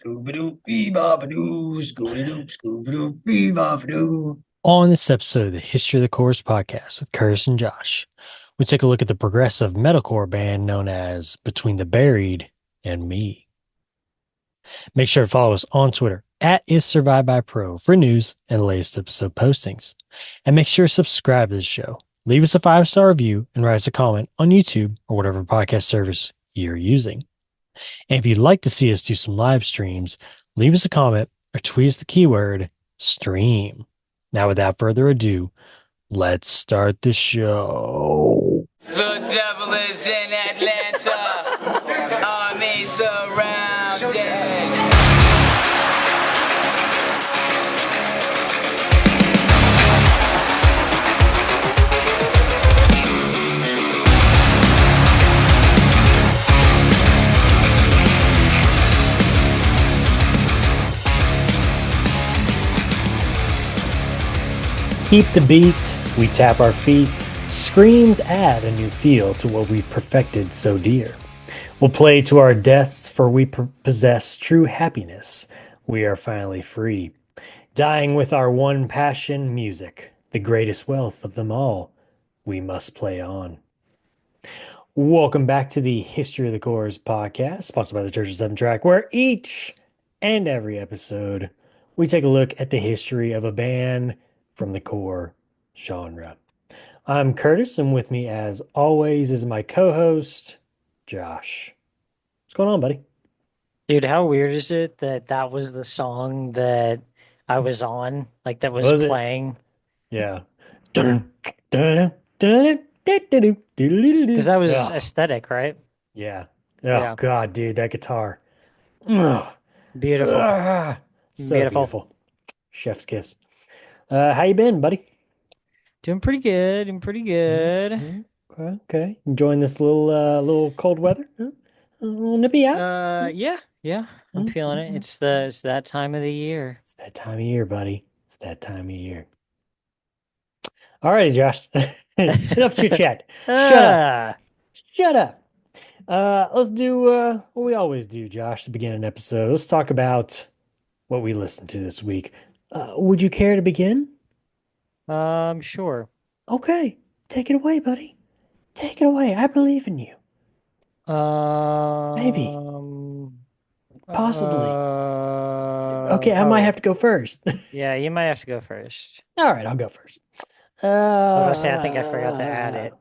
Scooby-Doo, Scooby-Doo, Scooby-Doo. On this episode of the History of the Chorus podcast with Curtis and Josh, we take a look at the progressive metalcore band known as Between the Buried and Me. Make sure to follow us on Twitter at IsSurvivedByPro for news and latest episode postings. And make sure to subscribe to the show. Leave us a 5-star review and write us a comment on YouTube or whatever podcast service you're using. And if you'd like to see us do some live streams, leave us a comment or tweet us the keyword stream. Now, without further ado, let's start the show. The devil is in Atlanta. Army surrounded. Keep the beat, we tap our feet. Screams add a new feel to what we've perfected so dear. We'll play to our deaths, for we possess true happiness. We are finally free. Dying with our one passion, music, the greatest wealth of them all. We must play on. Welcome back to the History of the Chorus podcast, sponsored by the Church of Seven Track, where each and every episode we take a look at the history of a band from the core genre. I'm Curtis, and with me, as always, is my co-host, Josh. What's going on, buddy? Dude, how weird is it that that was the song that I was on, like that was Was it? playing? Yeah. Because that was Yeah. aesthetic, right? Yeah. Oh, Yeah. God, dude, that guitar. Ugh. Beautiful. Ah, so Beautiful. beautiful. Chef's kiss. How you been, buddy? Doing pretty good. Doing pretty good. Okay. Enjoying this little cold weather? Huh? A little nippy out? Yeah. I'm feeling it. It's that time of the year. It's that time of year, buddy. It's that time of year. All righty, Josh. Enough chit chat. Shut up. Ah, Shut up. Let's do what we always do, Josh, to begin an episode. Let's talk about what we listened to this week. Would you care to begin? sure. Okay. Take it away, buddy. Take it away. I believe in you. Maybe. Possibly. Okay, I might have to go first. Yeah, you might have to go first. All right, I'll go first. I was gonna say, I think I forgot to add it.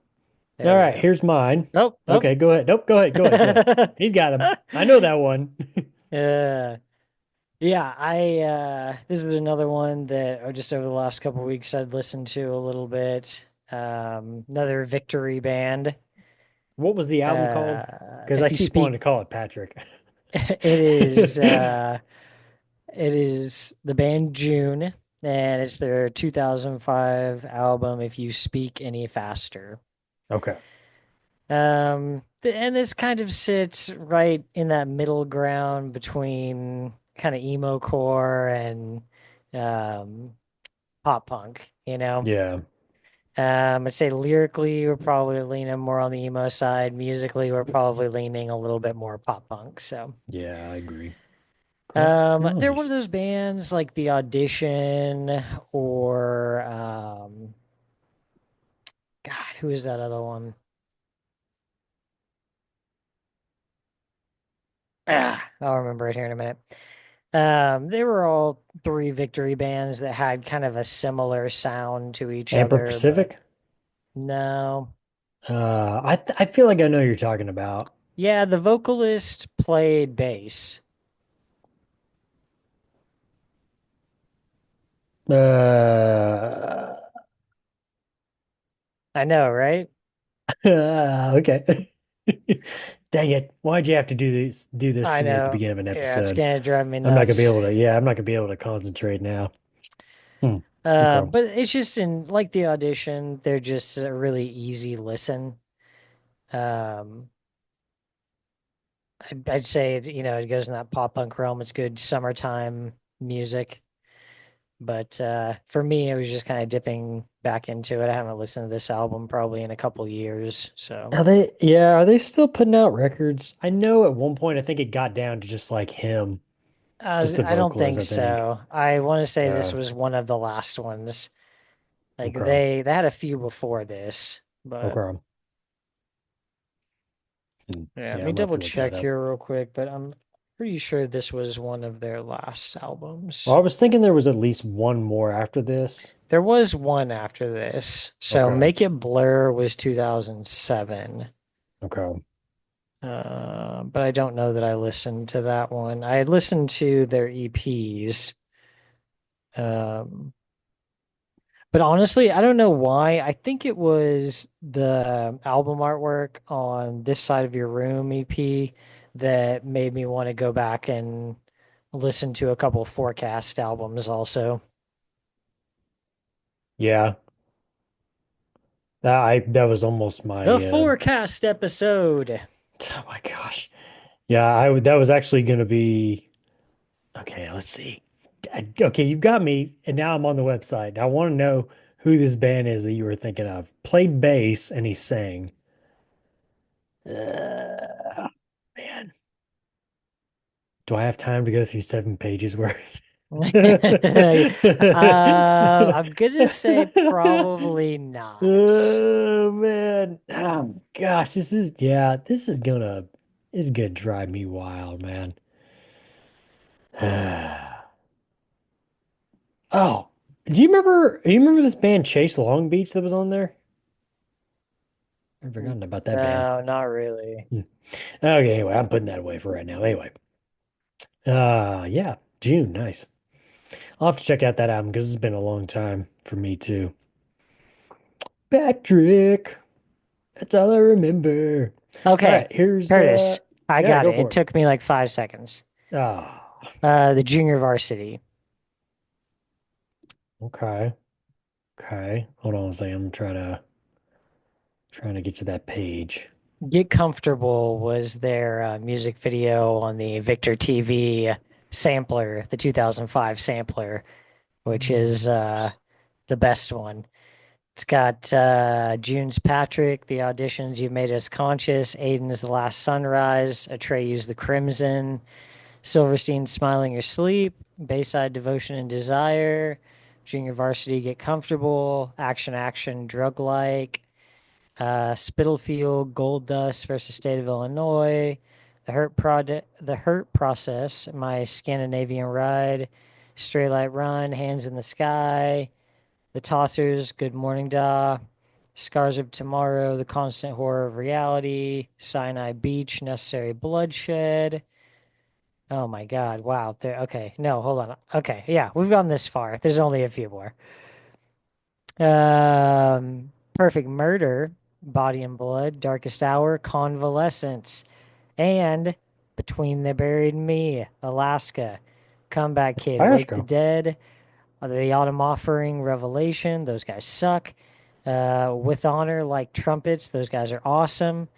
There All we right, go. here's mine. Nope. Okay, go ahead. Nope, go ahead. Go ahead. He's got him. I know that one. Yeah, I this is another one that just over the last couple of weeks I'd listened to a little bit. Another Victory band. What was the album called? Because If I you keep wanting to speak, call it Patrick. it is the band June, and it's their 2005 album If You Speak Any Faster. Okay. And this kind of sits right in that middle ground between kind of emo core and pop punk, you know. Yeah. I'd say lyrically we're probably leaning more on the emo side. Musically, we're probably leaning a little bit more pop punk. So Yeah, I agree. they're one Nice. of those bands like The Audition or God, who is that other one? I'll remember it here in a minute. They were all three Victory bands that had kind of a similar sound to each Amber other. Pacific? No. I feel like I know who you're talking about. Yeah, the vocalist played bass. Uh, I know, right? okay. Dang it. Why'd you have to do this I to me at the know. beginning of an Yeah, it's episode? gonna drive me I'm not gonna be nuts. able to, yeah, I'm not gonna be able to concentrate now. Okay. But it's just in like the audition, they're just a really easy listen. Um, I'd say it, it goes in that pop punk realm. It's good summertime music. But for me, it was just kind of dipping back into it. I haven't listened to this album probably in a couple years. So Are they still putting out records? I know at one point I think it got down to just like him. Just the I don't vocals, think I think. so. I want to say this Uh, was one of the last ones. Like okay. they had a few before this, but Okay. Hmm. yeah, let Yeah, me I'm gonna have double to look that check up. here real quick, but I'm pretty sure this was one of their last Well, albums. I was thinking there was at least one more after this. There was one after this. So Okay. Make It Blur was 2007. Okay. But I don't know that I listened to that one. I had listened to their EPs. Um, but honestly, I don't know why. I think it was the album artwork on This Side of Your Room EP that made me want to go back and listen to a couple Forecast albums also. Yeah. That was almost The my Forecast episode. oh my gosh. Yeah, that was actually gonna be okay, let's see. Okay, you've got me, and now I'm on the website. I want to know who this band is that you were thinking of. Played bass and he sang. Man, do I have time to go through 7 pages worth? I'm gonna say probably not. Oh man. Oh gosh, this is gonna drive me wild, man. Oh, do you remember this band Chase Long Beach that was on there? I've forgotten about that band. No, not really. Hmm. Okay, anyway, I'm putting that away for right now. Anyway, yeah, June, nice. I'll have to check out that album because it's been a long time for me too. Patrick, that's all I remember. All Okay, right, here's Curtis, I yeah, got go it. for It it. took me like 5 seconds. Ah, The Junior Varsity. okay, okay. Hold on a second. I'm trying to get to that page. Get Comfortable was their music video on the Victor TV sampler, the 2005 sampler, which is the best one. It's got June's Patrick, The Auditions, You've Made Us Conscious, Aiden's The Last Sunrise, Atreyu's The Crimson, Silverstein's Smiling Your Sleep, Bayside Devotion and Desire, Junior Varsity Get Comfortable, Action Action Drug Like, Spitalfield Gold Dust versus State of Illinois, The Hurt Process, My Scandinavian Ride, Stray Light Run, Hands in the Sky, The Tossers, Good Morning Da, Scars of Tomorrow, The Constant Horror of Reality, Sinai Beach, Necessary Bloodshed. Oh my God. Wow. There, okay. No, hold on. Okay. Yeah, we've gone this far. There's only a few more. Perfect Murder, Body and Blood, Darkest Hour, Convalescence, and Between the Buried and Me, Alaska, Comeback Kid, Wake the Ashko. Dead, The Autumn Offering, Revelation. Those guys suck. With Honor, Like Trumpets. Those guys are awesome.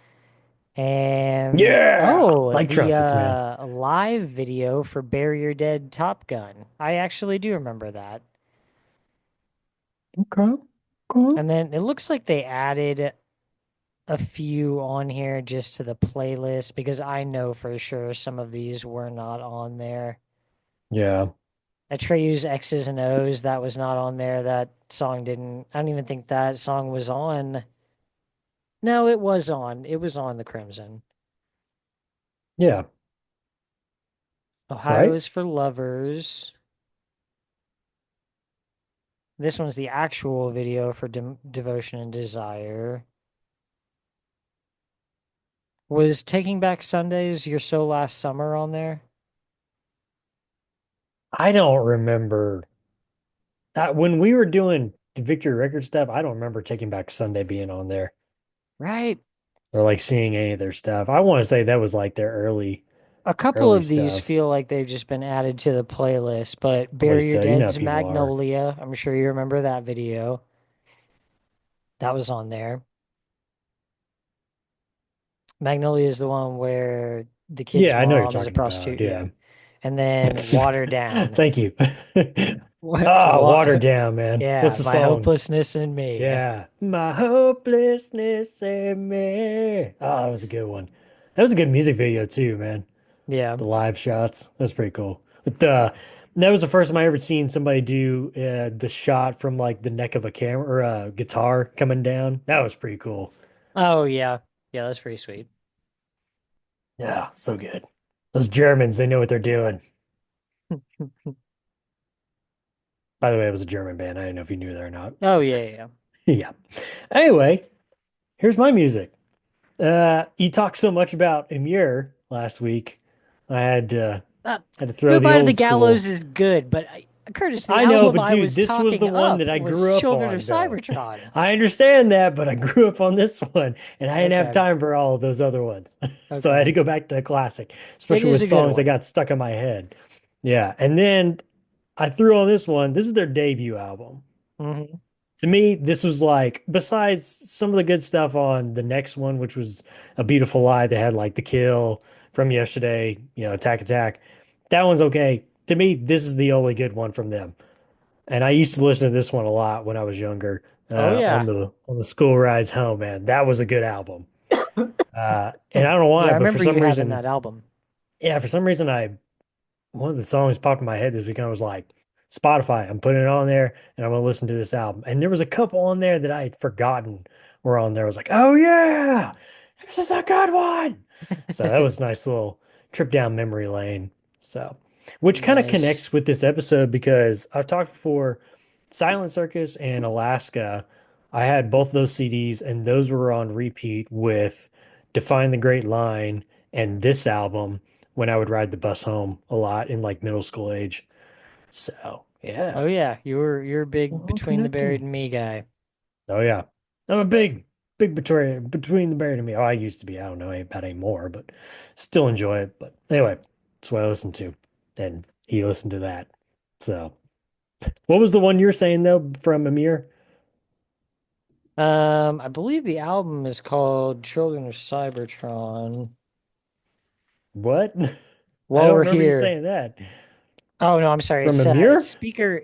And Yeah, oh, like the trumpets, man. live video for Bury Your Dead Top Gun. I actually do remember that. Okay, okay. And then it looks like they added a few on here just to the playlist because I know for sure some of these were not on there. Yeah. Atreyu's X's and O's, that was not on there. That song didn't, I don't even think that song was on. No, it was on. It was on the Crimson. Yeah, Ohio right? is for Lovers. This one's the actual video for Devotion and Desire. Was Taking Back Sundays Your So Last Summer on there? I don't remember that when we were doing the Victory Record stuff. I don't remember Taking Back Sunday being on there Right. or like seeing any of their stuff. I want to say that was like their A couple early of these stuff. feel like they've just been added to the playlist, but Probably Bury Your so. You know how Dead's people are. Magnolia, I'm sure you remember that video. That was on there. Magnolia is the one where the kid's Yeah, I know what you're mom is a talking about. prostitute. Yeah. Yeah. And then Water Down. Thank you. Ah, Water What? Down, man. What's Yeah, the My song? Hopelessness in Me. Yeah. My hopelessness in me. Oh, that was a good one. That was a good music video too, man. Yeah. The live shots. That's pretty cool. But that was the first time I ever seen somebody do the shot from like the neck of a camera or a guitar coming down. That was pretty cool. Oh yeah. Yeah, that's pretty sweet. Yeah, so good. Those Germans, they know what they're doing. By the way, it was a German band. I didn't know if you knew that or not. Oh yeah, yeah. Yeah. Anyway, here's my music. You talked so much about Emure last week. I Uh, had to throw the Goodbye to the old Gallows school. is good, but Curtis, the I know, album but I dude, was this was the talking one up that I was grew up Children of on, though. Cybertron. I understand that, but I grew up on this one, and I didn't have Okay. time for all of those other ones. So I had to Okay. go back to a classic, It especially is with a good songs that one. got stuck in my head. Yeah, and then I threw on this one. This is their debut album. Hmm. To me, this was like, besides some of the good stuff on the next one, which was A Beautiful Lie, they had like The Kill from Yesterday, Attack Attack. That one's okay. To me, this is the only good one from them. And I used to listen to this one a lot when I was younger, Oh on yeah. the school rides home, man. That was a good album. And I don't know Yeah, why, I but remember you having that album. for some reason, one of the songs popped in my head this weekend. I was like, Spotify, I'm putting it on there and I'm gonna listen to this album. And there was a couple on there that I had forgotten were on there. I was like, oh yeah, this is a good one. So that was a nice little trip down memory lane. So, which kind of Nice. connects with this episode because I've talked before, Silent Circus and Alaska. I had both those CDs and those were on repeat with Define the Great Line and this album when I would ride the bus home a lot in like middle school age. So, yeah, Oh yeah, you're a big all Between the Buried connected. and Me guy. Oh yeah. I'm a big between the buried and me. Oh, I used to be. I don't know about anymore, but still enjoy it. But anyway, that's what I listen to. And he listened to that. So, what was the one you're saying though from Amir? I believe the album is called Children of Cybertron. What? I While don't we're remember you here. saying that. Oh no, I'm sorry. From It's Amir?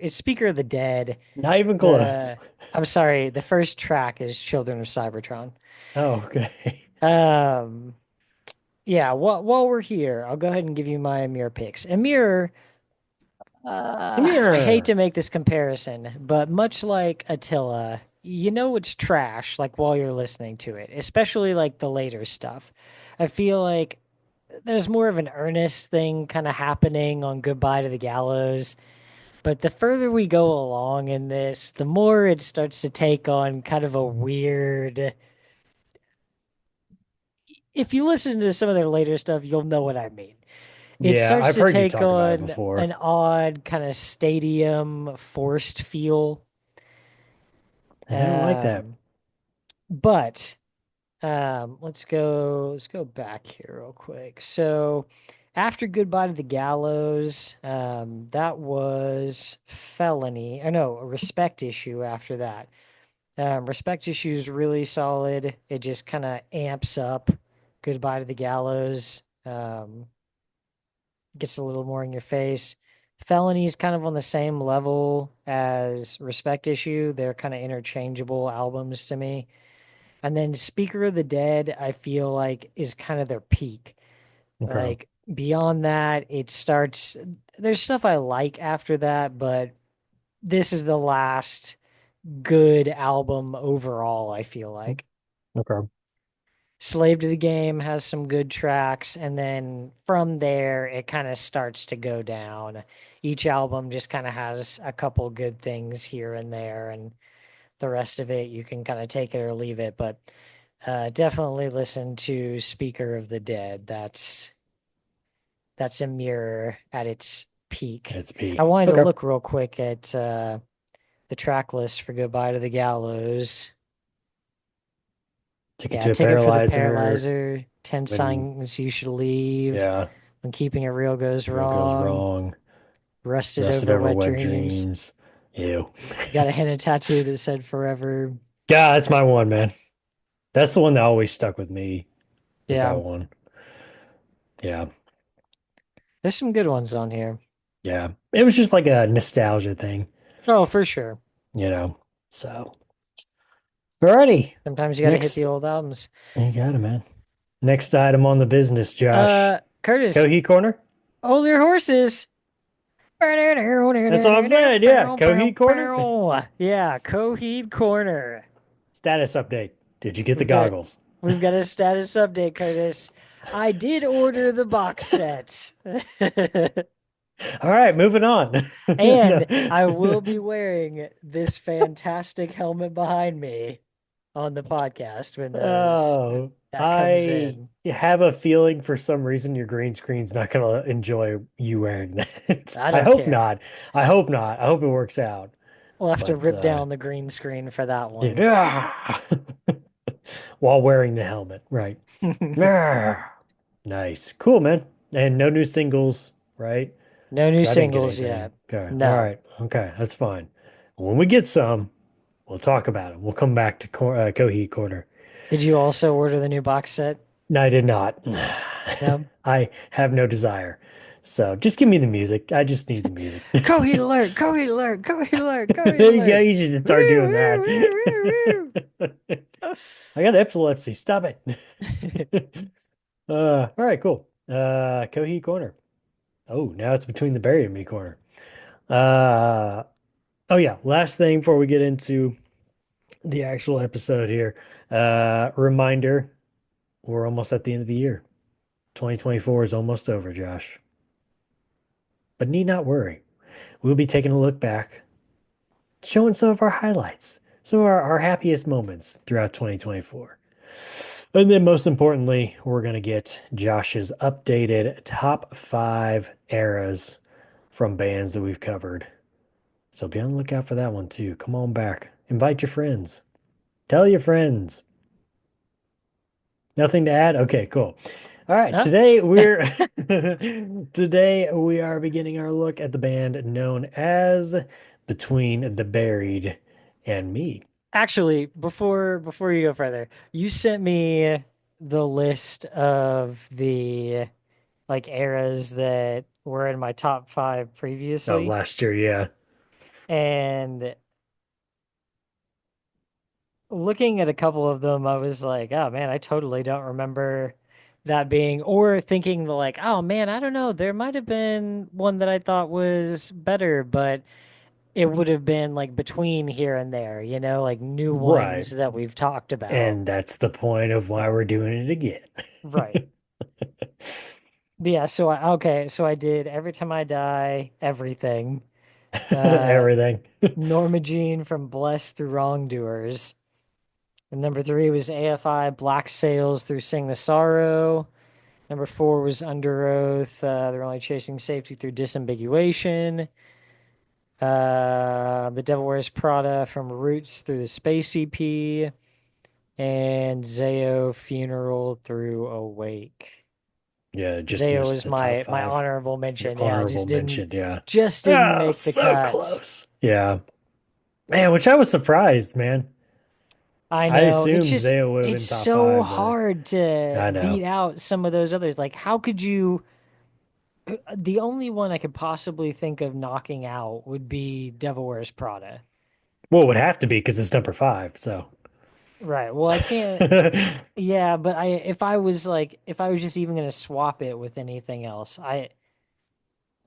Speaker of the Dead. Not even close. The I'm sorry, the first track is Children of Cybertron. Oh, okay. Um yeah, while we're here, I'll go ahead and give you my Amir picks. Amir, I hate Amir. to make this comparison, but much like Attila, you know it's trash like while you're listening to it, especially like the later stuff. I feel like there's more of an earnest thing kind of happening on Goodbye to the Gallows. But the further we go along in this, the more it starts to take on kind of a weird. If you listen to some of their later stuff, you'll know what I mean. It Yeah, starts I've to heard you take talk about it on before. an odd kind of stadium forced feel. And I don't like that. Um, but let's go back here real quick. So after Goodbye to the Gallows, that was Felony. I know, a Respect Issue after that. Respect Issue is really solid. It just kind of amps up Goodbye to the Gallows. Gets a little more in your face. Felony is kind of on the same level as Respect Issue. They're kind of interchangeable albums to me. And then Speaker of the Dead, I feel like is kind of their peak. Okay. Like beyond that, it starts. There's stuff I like after that, but this is the last good album overall, I feel like. Okay. Slave to the Game has some good tracks, and then from there, it kind of starts to go down. Each album just kind of has a couple good things here and there, and the rest of it you can kind of take it or leave it. But definitely listen to Speaker of the Dead. That's a mirror at its peak. It's I peak. wanted to Okay. look real quick at the track list for Goodbye to the Gallows. Ticket Yeah, to Ticket for the Paralyzer. Paralyzer, 10 When, Signs You Should Leave, yeah, When Keeping It Real Goes what goes Wrong, wrong. Rusted Rusted Over over Wet wet Dreams. dreams. Ew. Got a henna tattoo that said forever. Yeah, that's my one, man. That's the one that always stuck with me. Is that Yeah, one? Yeah. there's some good ones on here. Yeah. It was just like a nostalgia thing, Oh, for sure. you know. So, alrighty. Sometimes you got to hit the Next, old albums. you got it, man. Next item on the business, Josh. Curtis, Coheed Corner? oh, they're horses. That's what I'm saying. Yeah, Coheed Corner. Yeah, Coheed Corner. Status update. Did you get the We've got goggles? we've got a status update, Curtis. I did order the box sets. All right, moving on. And No. I will be wearing this fantastic helmet behind me on the podcast when Oh, that comes I in. have a feeling for some reason your green screen's not gonna enjoy you wearing that. I I don't hope care. not. I hope not. I hope it works out. We'll have to But rip down the green screen for that dude, one. while wearing the helmet, right? Ah, nice. Cool, man. And no new singles, right? No new 'Cause I didn't get singles anything. yet. Okay. All No. right. Okay. That's fine. When we get some, we'll talk about it. We'll come back to Coheed Corner. Did you also order the new box set? No, I did not. No. I have no desire. So just give me the music. I just need the music. Coheed alert! Coheed alert! Coheed alert! Coheed There you go. alert! You should start Woo, doing woo, woo, that. woo, I got epilepsy. Stop it. woo. All right, cool. Coheed Corner. Oh, now it's between the Barry and me corner. Uh, oh yeah. Last thing before we get into the actual episode here. Reminder, we're almost at the end of the year. 2024 is almost over, Josh. But need not worry. We'll be taking a look back, showing some of our highlights, some of our happiest moments throughout 2024. And then most importantly, we're going to get Josh's updated top 5 eras from bands that we've covered. So be on the lookout for that one too. Come on back. Invite your friends. Tell your friends. Nothing to add? Okay, cool. All right, Huh? today we are beginning our look at the band known as Between the Buried and Me. Actually, before you go further, you sent me the list of the like eras that were in my top 5 Oh, previously, last year, yeah. and looking at a couple of them, I was like, oh man, I totally don't remember that being, or thinking like, oh man, I don't know, there might have been one that I thought was better, but it would have been like between here and there, like new Right. ones that we've talked about. And that's the point of why we're doing it again. Right. But yeah, so I did Every Time I Die, Everything. Everything. Norma Jean from Blessed Through Wrongdoers. And number 3 was AFI Black Sails Through Sing the Sorrow. Number 4 was Under Oath. They're only chasing safety through disambiguation. The Devil Wears Prada from Roots through the Space EP. And Zayo Funeral through Awake. Yeah, just Zayo missed was the my top my 5. honorable mention. Yeah, Honorable mention, yeah. just didn't make the so cuts. close. Yeah. Man, which I was surprised, man. I I know. assumed Zayo would have It's been top so 5, but hard to I know. beat out some of those others. Like, how could you? The only one I could possibly think of knocking out would be Devil Wears Prada. Well, it would have to be because it's number 5, so. Right. Well, I can't. Yeah, but if I was just even gonna swap it with anything else,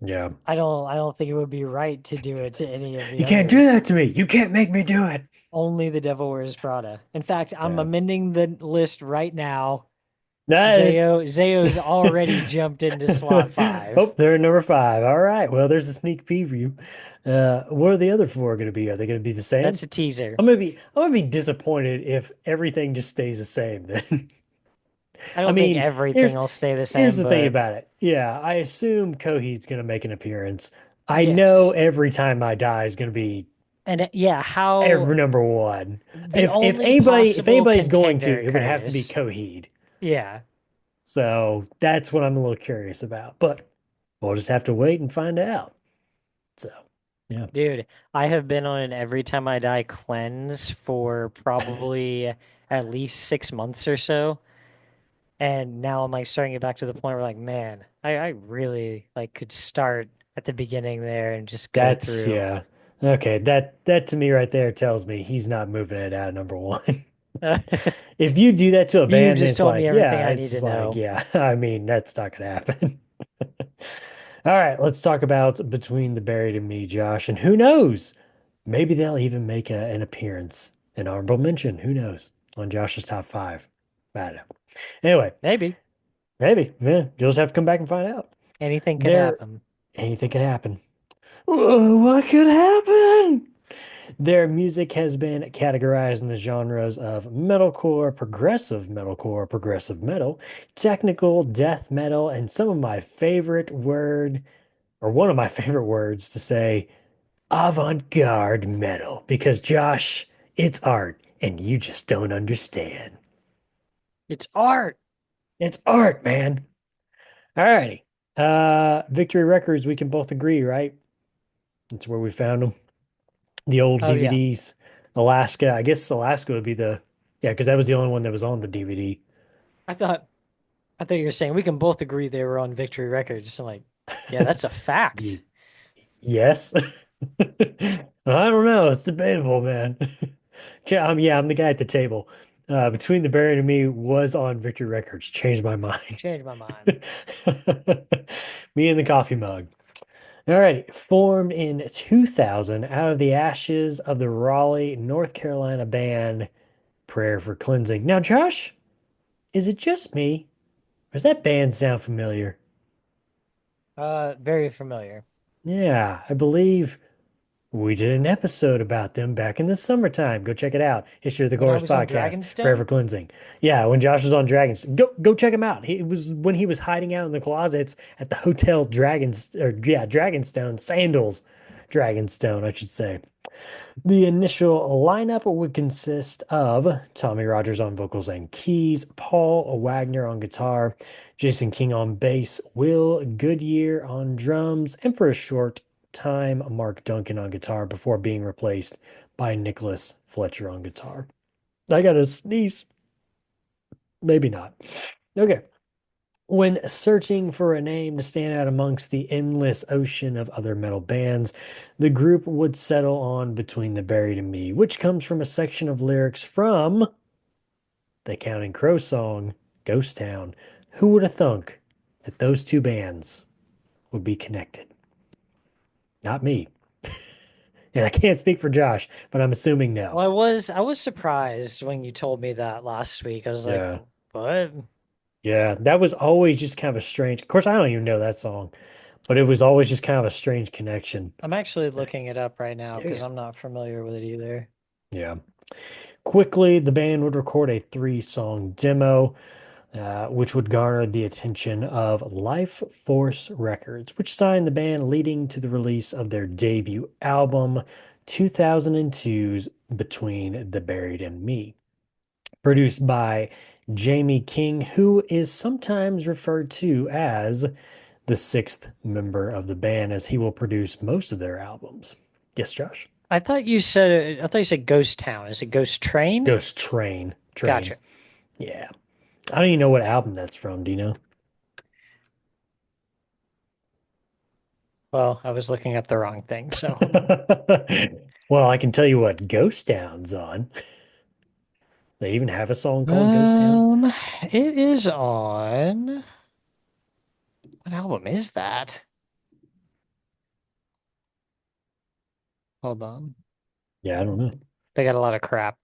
Yeah. I don't think it would be right to do it to any of the You can't do others. that to me. You can't make me do it. Only the Devil Wears Prada. In fact, I'm Yeah. amending the list right now. That- Zayo's already jumped into slot 5. Oh, they're at number 5. All right. Well, there's a sneak preview. What are the other 4 going to be? Are they going to be the same? That's a teaser. I'm gonna be disappointed if everything just stays the same then. I don't mean, think everything here's will stay the same, here's the thing but about it. Yeah, I assume Coheed's gonna make an appearance. I know yes. Every Time I Die is gonna be And yeah, how ever number 1. the If only anybody's possible going to, contender, it would have to be Curtis. Coheed. Yeah. So that's what I'm a little curious about. But we'll just have to wait and find out. So yeah. Dude, I have been on an Every Time I Die cleanse for probably at least 6 months or so. And now I'm like starting to get back to the point where like, man, I really like could start at the beginning there and just go That's through. yeah. Okay, that to me right there tells me he's not moving it out of number 1. If you do that to a You band, just it's told me like, everything yeah, I it's need to like, know. yeah, I mean, that's not gonna happen. All right, let's talk about Between the Buried and Me, Josh. And who knows? Maybe they'll even make an appearance, an honorable mention. Who knows? On Josh's top five. I don't know. Anyway, Maybe maybe. Yeah, you'll just have to come back and find out. anything could There, happen. anything could happen. What could happen? Their music has been categorized in the genres of metalcore, progressive metal, technical, death metal, and some of my favorite word, or one of my favorite words to say, avant-garde metal. Because Josh, it's art, and you just don't understand. It's art. It's art, man. Alrighty. Victory Records, we can both agree, right? That's where we found them. The old Oh yeah. DVDs. Alaska. I guess Alaska would be the, yeah, because that was the only one that was on the DVD. I thought I thought you were saying we can both agree they were on Victory Records. I'm like, yeah, that's a fact. Yes. I don't know. It's debatable, man. Yeah, I'm the guy at the table. Between the Buried and Me was on Victory Records. Changed my mind. Changed my mind. Me and the coffee mug. Alrighty, formed in 2000 out of the ashes of the Raleigh, North Carolina band Prayer for Cleansing. Now, Josh, is it just me, or does that band sound familiar? Very familiar. Yeah, I believe we did an episode about them back in the summertime. Go check it out. History of the When I Chorus was on podcast, Prayer for Dragonstone? Cleansing. Yeah, when Josh was on Dragons, go check him out. It was when he was hiding out in the closets at the Hotel Dragons, or yeah, Dragonstone, Sandals, Dragonstone, I should say. The initial lineup would consist of Tommy Rogers on vocals and keys, Paul Wagner on guitar, Jason King on bass, Will Goodyear on drums, and for a short time, Mark Duncan on guitar before being replaced by Nicholas Fletcher on guitar. I got to sneeze. Maybe not. Okay. When searching for a name to stand out amongst the endless ocean of other metal bands, the group would settle on Between the Buried and Me, which comes from a section of lyrics from the Counting Crow song, Ghost Town. Who would have thunk that those two bands would be connected? Not me. And I can't speak for Josh, but I'm assuming no. Well, I was surprised when you told me that last week. I was like, Yeah. what? Yeah, that was always just kind of a strange. Of course, I don't even know that song, but it was always just kind of a strange connection. I'm actually looking it up right now because Yeah. I'm not familiar with it either. Yeah. Quickly, the band would record a three-song demo, which would garner the attention of Life Force Records, which signed the band, leading to the release of their debut album, 2002's Between the Buried and Me, produced by Jamie King, who is sometimes referred to as the sixth member of the band, as he will produce most of their albums. Yes, Josh? I thought you said Ghost Town. Is it Ghost Train? Ghost Train. Train. Gotcha. Yeah. I don't even know what album that's from. Do you know? Well, I was looking up the wrong thing, so Well, I can tell you what Ghost Town's on. They even have a song called Ghost Town. it is on. What album is that? Hold on. Yeah, I don't know. They got a lot of crap.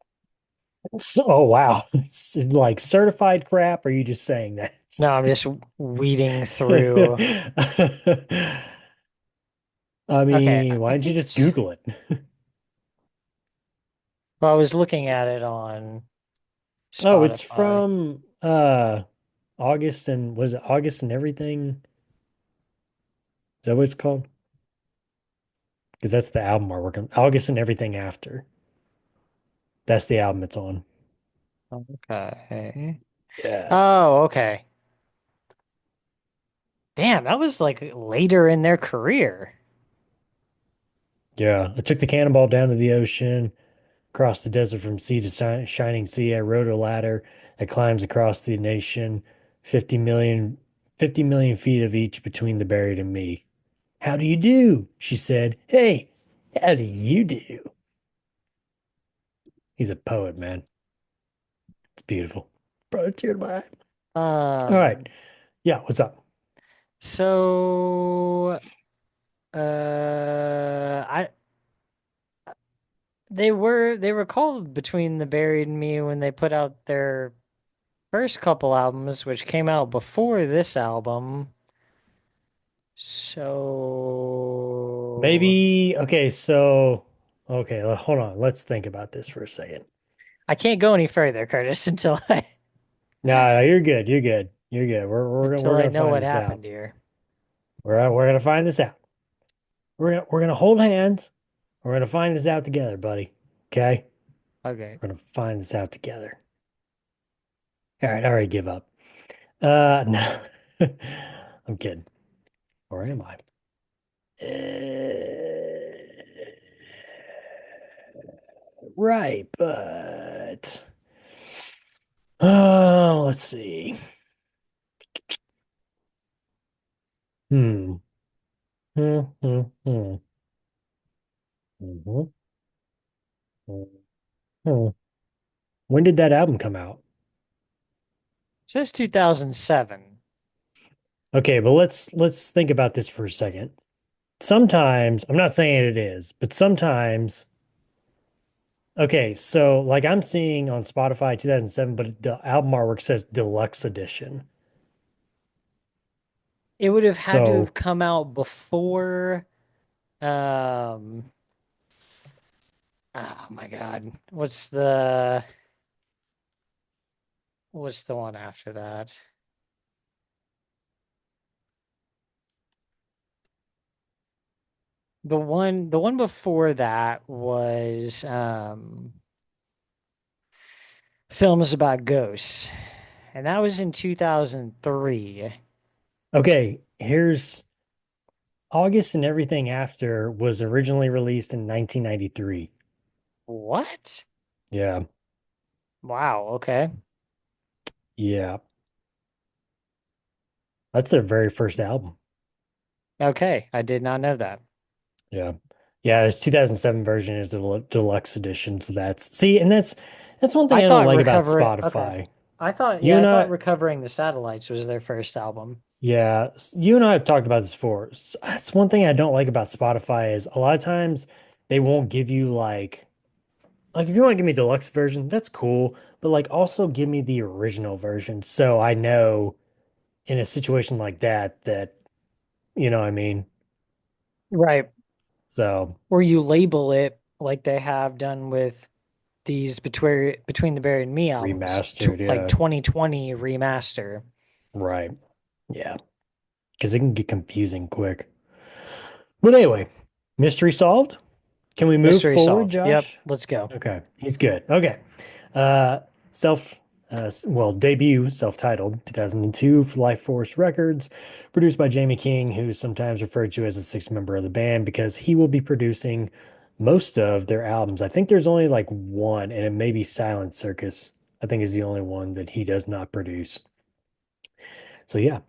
Oh wow. It's like certified crap, or are you just saying that? No, I'm just weeding through. I Okay, mean, why I don't you think just it's. Google it? Well, I was looking at it on Oh, it's Spotify. from August, and was it August and Everything? Is that what it's called? Because that's the album we're working. August and Everything After. That's the album it's on. Okay. Yeah. Oh, okay. Damn, that was like later in their career. Yeah. I took the cannonball down to the ocean, across the desert from sea to shining sea. I rode a ladder that climbs across the nation, 50 million feet of each between the buried and me. How do you do? She said. Hey, how do you do? He's a poet, man. It's beautiful. Brought a tear to my eye. All Um, right. Yeah, what's up? So, I they were called Between the Buried and Me when they put out their first couple albums, which came out before this album. So Maybe, okay, so, okay, hold on. Let's think about this for a second. I can't go any further, Curtis, until I No, you're good. You're good. You're good. We're until I gonna know find what this out. happened here. We're gonna find this out. We're gonna hold hands. We're gonna find this out together, buddy. Okay? Okay. We're gonna find this out together. All right, I already give up. No. I'm kidding. Or am I? Right, but let's see. Hmm. Hmm. Hmm. Hmm. Mhm. Hmm. When did that album come out? It says 2007. Okay, but let's think about this for a second. Sometimes, I'm not saying it is, but sometimes, okay, so like I'm seeing on Spotify 2007, but the album artwork says deluxe edition. It would have had to So have come out before um oh my God. What's the one after that? The one before that was films about ghosts. And that was in 2003. okay, here's August and Everything After was originally released in 1993. What? Yeah, Wow, okay. yeah. That's their very first album. Okay, I did not know that. Yeah. Yeah, this 2007 version is the deluxe edition, so that's see, and that's one thing I I don't thought like about Recover okay. Spotify. I thought You yeah, I and thought I, Recovering the Satellites was their first album. yeah, you and I have talked about this before. That's one thing I don't like about Spotify is a lot of times they won't give you like if you want to give me deluxe version, that's cool, but like also give me the original version so I know in a situation like that you know what I mean. Right. So Or you label it like they have done with these Between the Buried and Me albums, remastered, like yeah, 2020 remaster. right, yeah, because it can get confusing quick. But anyway, mystery solved. Can we move Mystery forward, solved. Yep, Josh? let's go. Okay, he's good. Okay. Uh, self, well, debut, self-titled, 2002 for Life Force Records, produced by Jamie King, who's sometimes referred to as a sixth member of the band because he will be producing most of their albums. I think there's only like one, and it may be Silent Circus. I think is the only one that he does not produce. So yeah,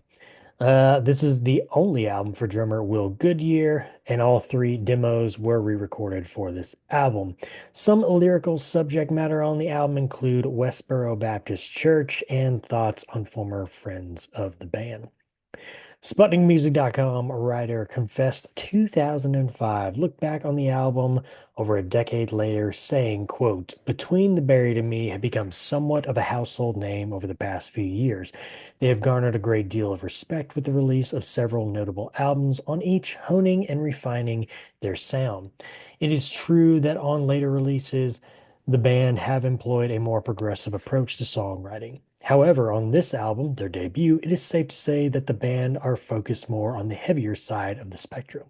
this is the only album for drummer Will Goodyear, and all three demos were re-recorded for this album. Some lyrical subject matter on the album include Westboro Baptist Church and thoughts on former friends of the band. SputnikMusic.com writer confessed 2005 looked back on the album over a decade later saying, quote, Between the Buried and Me have become somewhat of a household name over the past few years. They have garnered a great deal of respect with the release of several notable albums, on each honing and refining their sound. It is true that on later releases, the band have employed a more progressive approach to songwriting. However, on this album, their debut, it is safe to say that the band are focused more on the heavier side of the spectrum.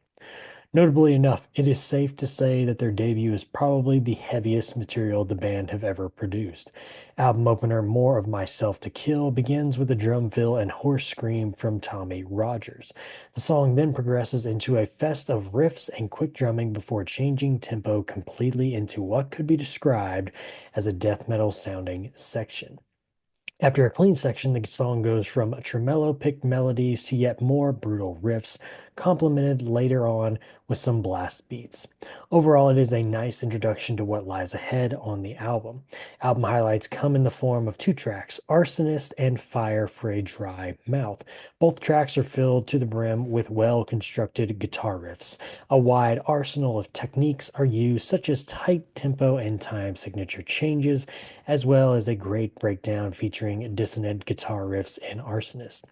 Notably enough, it is safe to say that their debut is probably the heaviest material the band have ever produced. Album opener More of Myself to Kill begins with a drum fill and hoarse scream from Tommy Rogers. The song then progresses into a fest of riffs and quick drumming before changing tempo completely into what could be described as a death metal sounding section. After a clean section, the song goes from tremolo picked melodies to yet more brutal riffs, complemented later on with some blast beats. Overall, it is a nice introduction to what lies ahead on the album. Album highlights come in the form of two tracks, Arsonist and Fire for a Dry Mouth. Both tracks are filled to the brim with well-constructed guitar riffs. A wide arsenal of techniques are used, such as tight tempo and time signature changes, as well as a great breakdown featuring dissonant guitar riffs in Arsonist.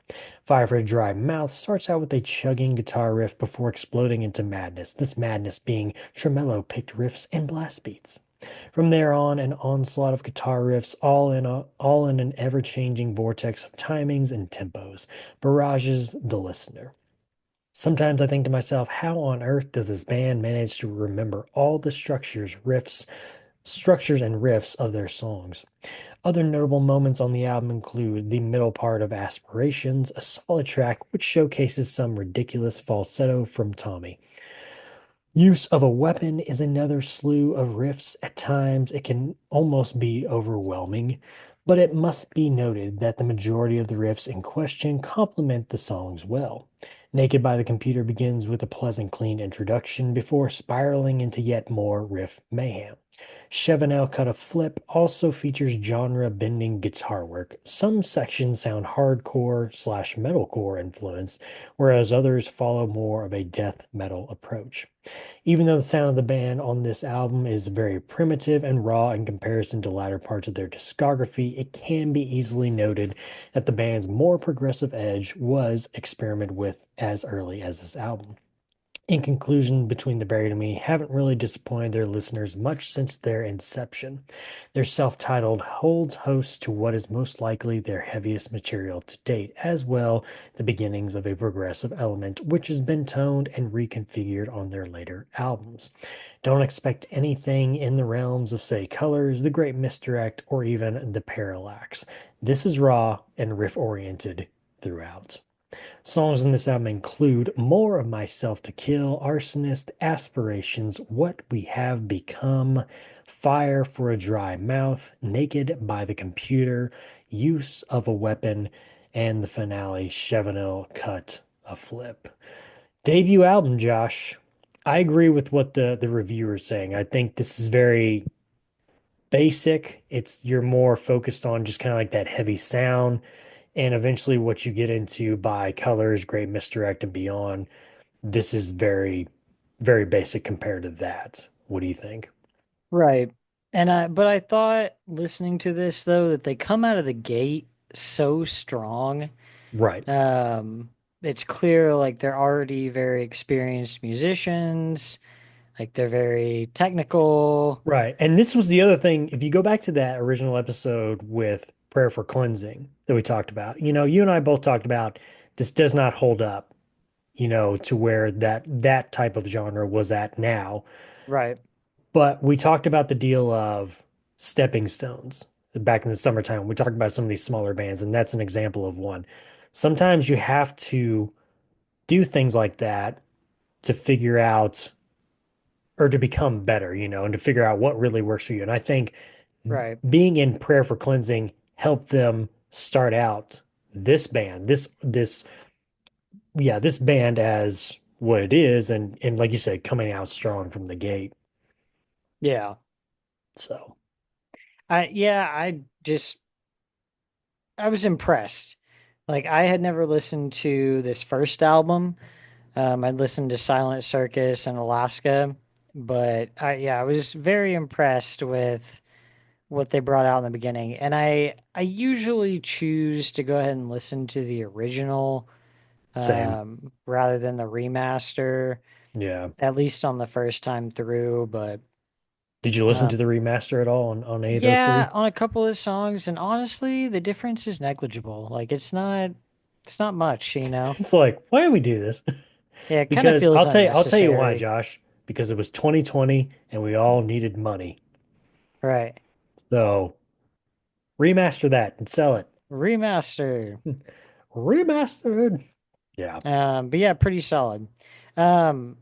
Fire for a Dry Mouth starts out with a chugging guitar riff before exploding into madness, this madness being tremolo picked riffs and blast beats. From there on, an onslaught of guitar riffs, all in an ever-changing vortex of timings and tempos, barrages the listener. Sometimes I think to myself, how on earth does this band manage to remember all the structures and riffs of their songs? Other notable moments on the album include the middle part of Aspirations, a solid track which showcases some ridiculous falsetto from Tommy. Use of a weapon is another slew of riffs. At times, it can almost be overwhelming, but it must be noted that the majority of the riffs in question complement the songs well. Naked by the Computer begins with a pleasant, clean introduction before spiraling into yet more riff mayhem. Chevanel Cut a Flip also features genre-bending guitar work. Some sections sound hardcore/metalcore influenced, whereas others follow more of a death metal approach. Even though the sound of the band on this album is very primitive and raw in comparison to latter parts of their discography, it can be easily noted that the band's more progressive edge was experimented with as early as this album. In conclusion, Between the Buried and Me haven't really disappointed their listeners much since their inception. Their self-titled holds host to what is most likely their heaviest material to date, as well the beginnings of a progressive element which has been toned and reconfigured on their later albums. Don't expect anything in the realms of, say, Colors, The Great Misdirect, or even The Parallax. This is raw and riff-oriented throughout. Songs in this album include More of Myself to Kill, Arsonist, Aspirations, What We Have Become, Fire for a Dry Mouth, Naked by the Computer, Use of a Weapon, and the finale, Chevanel Cut a Flip. Debut album, Josh. I agree with what the reviewer is saying. I think this is very basic. You're more focused on just kind of like that heavy sound. And eventually, what you get into by Colors, Great Misdirect, and beyond, this is very, very basic compared to that. What do you think? Right. But I thought listening to this though that they come out of the gate so strong. Right, It's clear like they're already very experienced musicians, like they're very technical. right. And this was the other thing. If you go back to that original episode with Prayer for Cleansing that we talked about, you and I both talked about this does not hold up, to where that type of genre was at now. Right. But we talked about the deal of stepping stones back in the summertime. We talked about some of these smaller bands, and that's an example of one. Sometimes you have to do things like that to figure out or to become better, and to figure out what really works for you. And I think Right. being in Prayer for Cleansing helped them start out this band, this band as what it is, and like you said, coming out strong from the gate. Yeah. So I was impressed. Like I had never listened to this first album. I'd listened to Silent Circus and Alaska, but I was very impressed with what they brought out in the beginning. And I usually choose to go ahead and listen to the original same. rather than the remaster, Yeah. at least on the first time through. But Did you listen uh, to the remaster at all on any of those yeah, three? on a couple of songs, and honestly, the difference is negligible. Like it's not much, you know. It's like, why do we do this? Yeah, it kind of Because feels I'll tell you why, unnecessary. Josh. Because it was 2020 and we all needed money. Right. So remaster that and sell it. Remaster. Remastered. Yeah. But yeah, pretty solid. Um,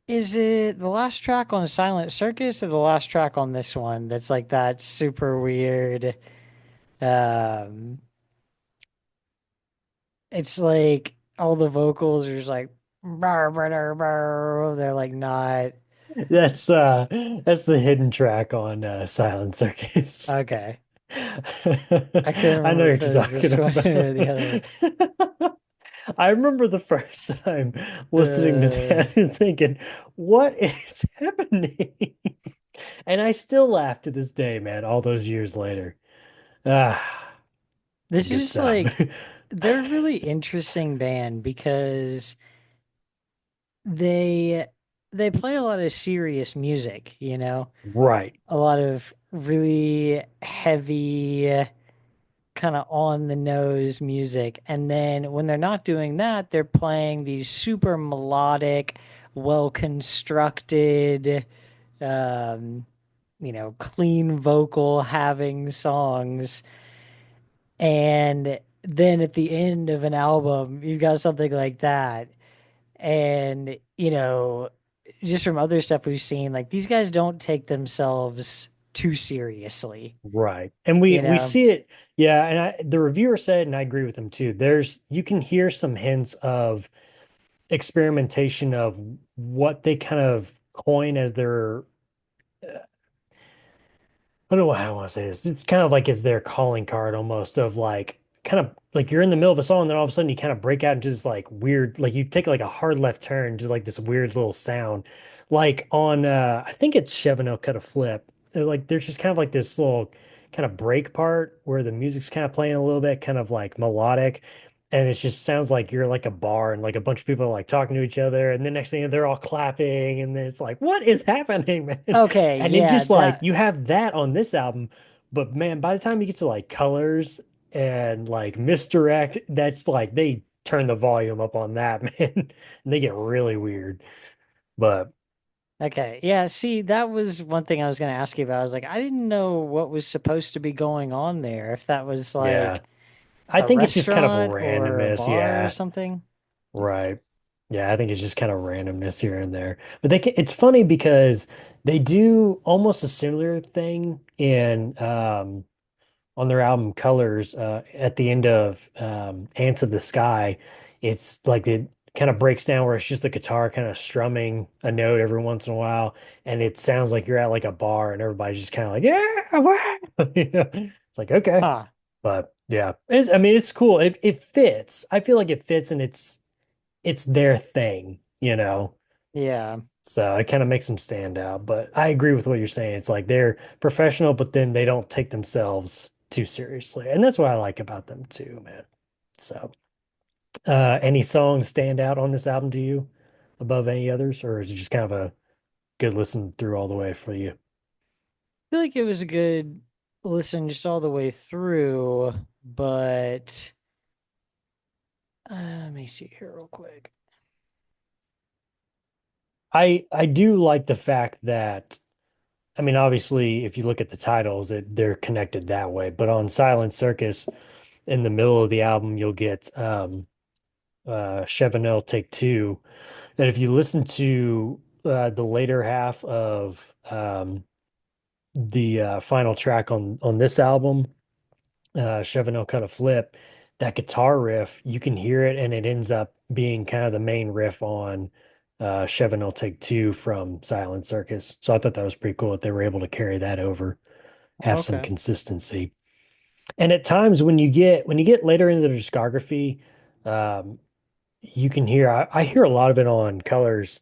is it the last track on Silent Circus or the last track on this one that's like that super weird? Um, it's like all the vocals are just like They're like not That's the hidden track on Silent Circus. okay. I couldn't I know remember what if it you're was talking this one or the other. about. I remember the first time listening to Uh, that and thinking, what is happening? And I still laugh to this day, man, all those years later. Ah, it's a this good is sound. like they're a really interesting band because they they play a lot of serious music, you know, Right. a lot of really heavy, kind of on the nose music. And then when they're not doing that, they're playing these super melodic, well constructed, um, clean vocal having songs. And then at the end of an album, you've got something like that. And, just from other stuff we've seen, like these guys don't take themselves too seriously, Right. And we you we know? see it, yeah, and the reviewer said, and I agree with him too. You can hear some hints of experimentation of what they kind of coin as their I don't know how I want to say this. It's kind of like it's their calling card almost of like kind of like you're in the middle of a song, and then all of a sudden you kind of break out into this like weird, like you take like a hard left turn to like this weird little sound. Like on I think it's Chevino Cut a Flip. Like there's just kind of like this little kind of break part where the music's kind of playing a little bit, kind of like melodic. And it just sounds like you're like a bar and like a bunch of people are like talking to each other. And the next thing they're all clapping. And then it's like, what is happening, man? Okay, And it yeah, just like that you have that on this album, but man, by the time you get to like Colors and like Misdirect, that's like they turn the volume up on that, man. And they get really weird. But okay. Yeah, see, that was one thing I was going to ask you about. I was like, I didn't know what was supposed to be going on there. If that was yeah, like I a think it's just kind of restaurant or a randomness. bar or Yeah, something. right. Yeah, I think it's just kind of randomness here and there. But it's funny because they do almost a similar thing in on their album Colors at the end of Ants of the Sky. It's like it kind of breaks down where it's just a guitar kind of strumming a note every once in a while, and it sounds like you're at like a bar and everybody's just kind of like, yeah, wow. It's like, okay. Huh. But yeah, I mean, it's cool. It fits. I feel like it fits and it's their thing, you know. Yeah. So it kind of makes them stand out. But I agree with what you're saying. It's like they're professional, but then they don't take themselves too seriously. And that's what I like about them too, man. So, any songs stand out on this album to you above any others, or is it just kind of a good listen through all the way for you? I feel like it was a good listen just all the way through, but let me see here real quick. I do like the fact that I mean, obviously, if you look at the titles, they're connected that way. But on Silent Circus, in the middle of the album, you'll get Chevanel Take Two. And if you listen to the later half of the final track on this album, Chevanel Cut a Flip, that guitar riff, you can hear it, and it ends up being kind of the main riff on Chevanel Take Two from Silent Circus. So I thought that was pretty cool that they were able to carry that over, have some Okay. consistency. And at times when you get later into the discography, um, you can hear I hear a lot of it on Colors,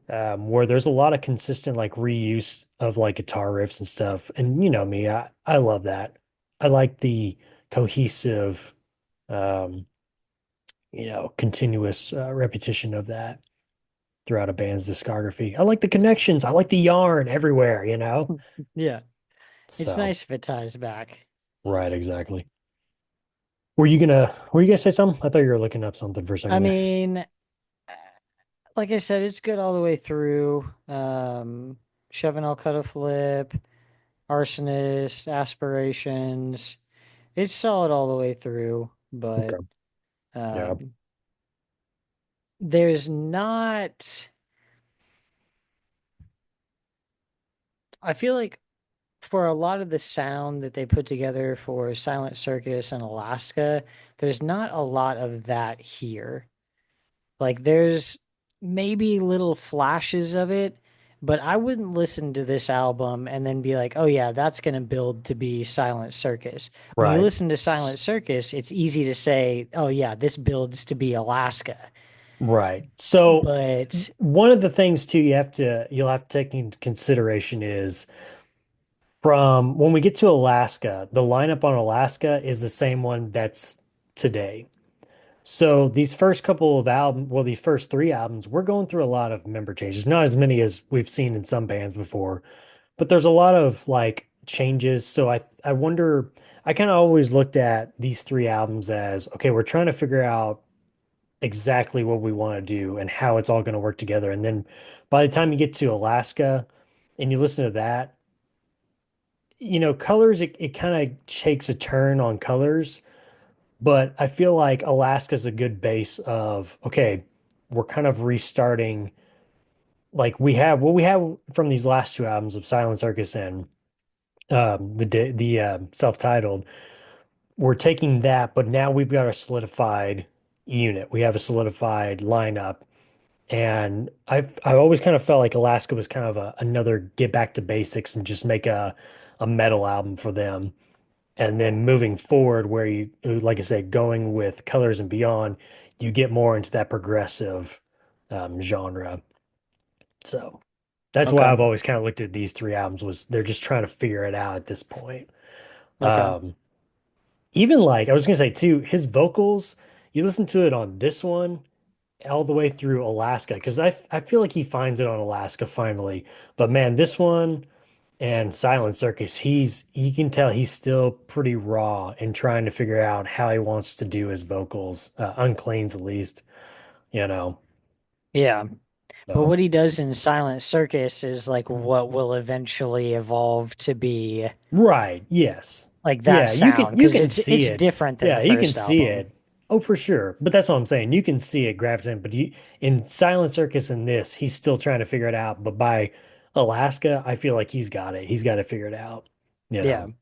where there's a lot of consistent like reuse of like guitar riffs and stuff. And you know me, I love that. I like the cohesive, um, continuous repetition of that throughout a band's discography. I like the connections. I like the yarn everywhere, you know? Yeah. It's So, nice if it ties back. right, exactly. Were you gonna say something? I thought you were looking up something for a I second there. mean, like I said, it's good all the way through. Chevanel Cut a Flip, Arsonist, Aspirations. It's solid all the way through, but Okay. Yeah. um, there's not. I feel like for a lot of the sound that they put together for Silent Circus and Alaska, there's not a lot of that here. Like maybe little flashes of it, but I wouldn't listen to this album and then be like, oh yeah, that's gonna build to be Silent Circus. When you Right. listen to Silent Circus, it's easy to say, oh yeah, this builds to be Alaska. Right. So But one of the things too you'll have to take into consideration is from when we get to Alaska, the lineup on Alaska is the same one that's today. So these first couple of albums, well, these first three albums, we're going through a lot of member changes. Not as many as we've seen in some bands before, but there's a lot of like changes. So I wonder, I kind of always looked at these three albums as, okay, we're trying to figure out exactly what we want to do and how it's all going to work together. And then by the time you get to Alaska and you listen to that, Colors, it kind of takes a turn on Colors, but I feel like Alaska's a good base of, okay, we're kind of restarting. Like we have what we have from these last two albums of Silent Circus and the self-titled. We're taking that, but now we've got a solidified unit. We have a solidified lineup. And I've always kind of felt like Alaska was kind of another get back to basics and just make a metal album for them. And then moving forward, where you, like I said, going with Colors and Beyond, you get more into that progressive genre. So that's why okay, I've always kind of looked at these three albums was they're just trying to figure it out at this point. okay. Um, Even like I was gonna say too, his vocals, you listen to it on this one all the way through Alaska, because I feel like he finds it on Alaska finally. But man, this one and Silent Circus, you can tell he's still pretty raw and trying to figure out how he wants to do his vocals, uncleans at least, you know. Yeah. But So what he does in Silent Circus is like what will eventually evolve to be right, yes. like that Yeah, sound you because can see it's it. different than Yeah, the you can first see album. it. Oh, for sure. But that's what I'm saying. You can see it gravitating, but in Silent Circus and this, he's still trying to figure it out. But by Alaska, I feel like he's got it. He's got it figured out, you Yeah. know.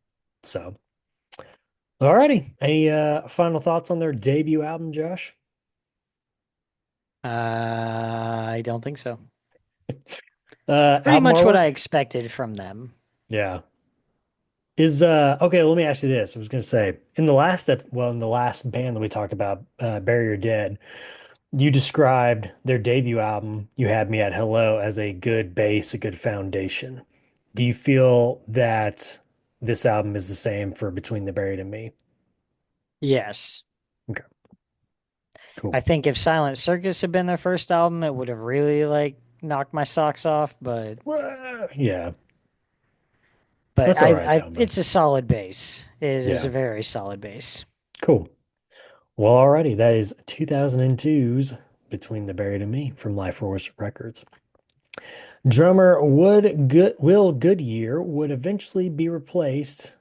So, alrighty. Any final thoughts on their debut album, Josh? I don't think so. Pretty Album much what I artwork? expected from them. Yeah. Is okay, let me ask you this. I was gonna say in the last band that we talked about, Bury Your Dead, you described their debut album, You Had Me at Hello, as a good base, a good foundation. Do you feel that this album is the same for Between the Buried and Me? Yes. Okay, I cool. think if Silent Circus had been their first album, it would have really like knocked my socks off, Yeah, but that's all right though, man. it's a solid base. It is a Yeah, very solid base. cool. Well, alrighty, that is 2002's Between the Buried and Me from Life Force Records. Drummer Will Goodyear would eventually be replaced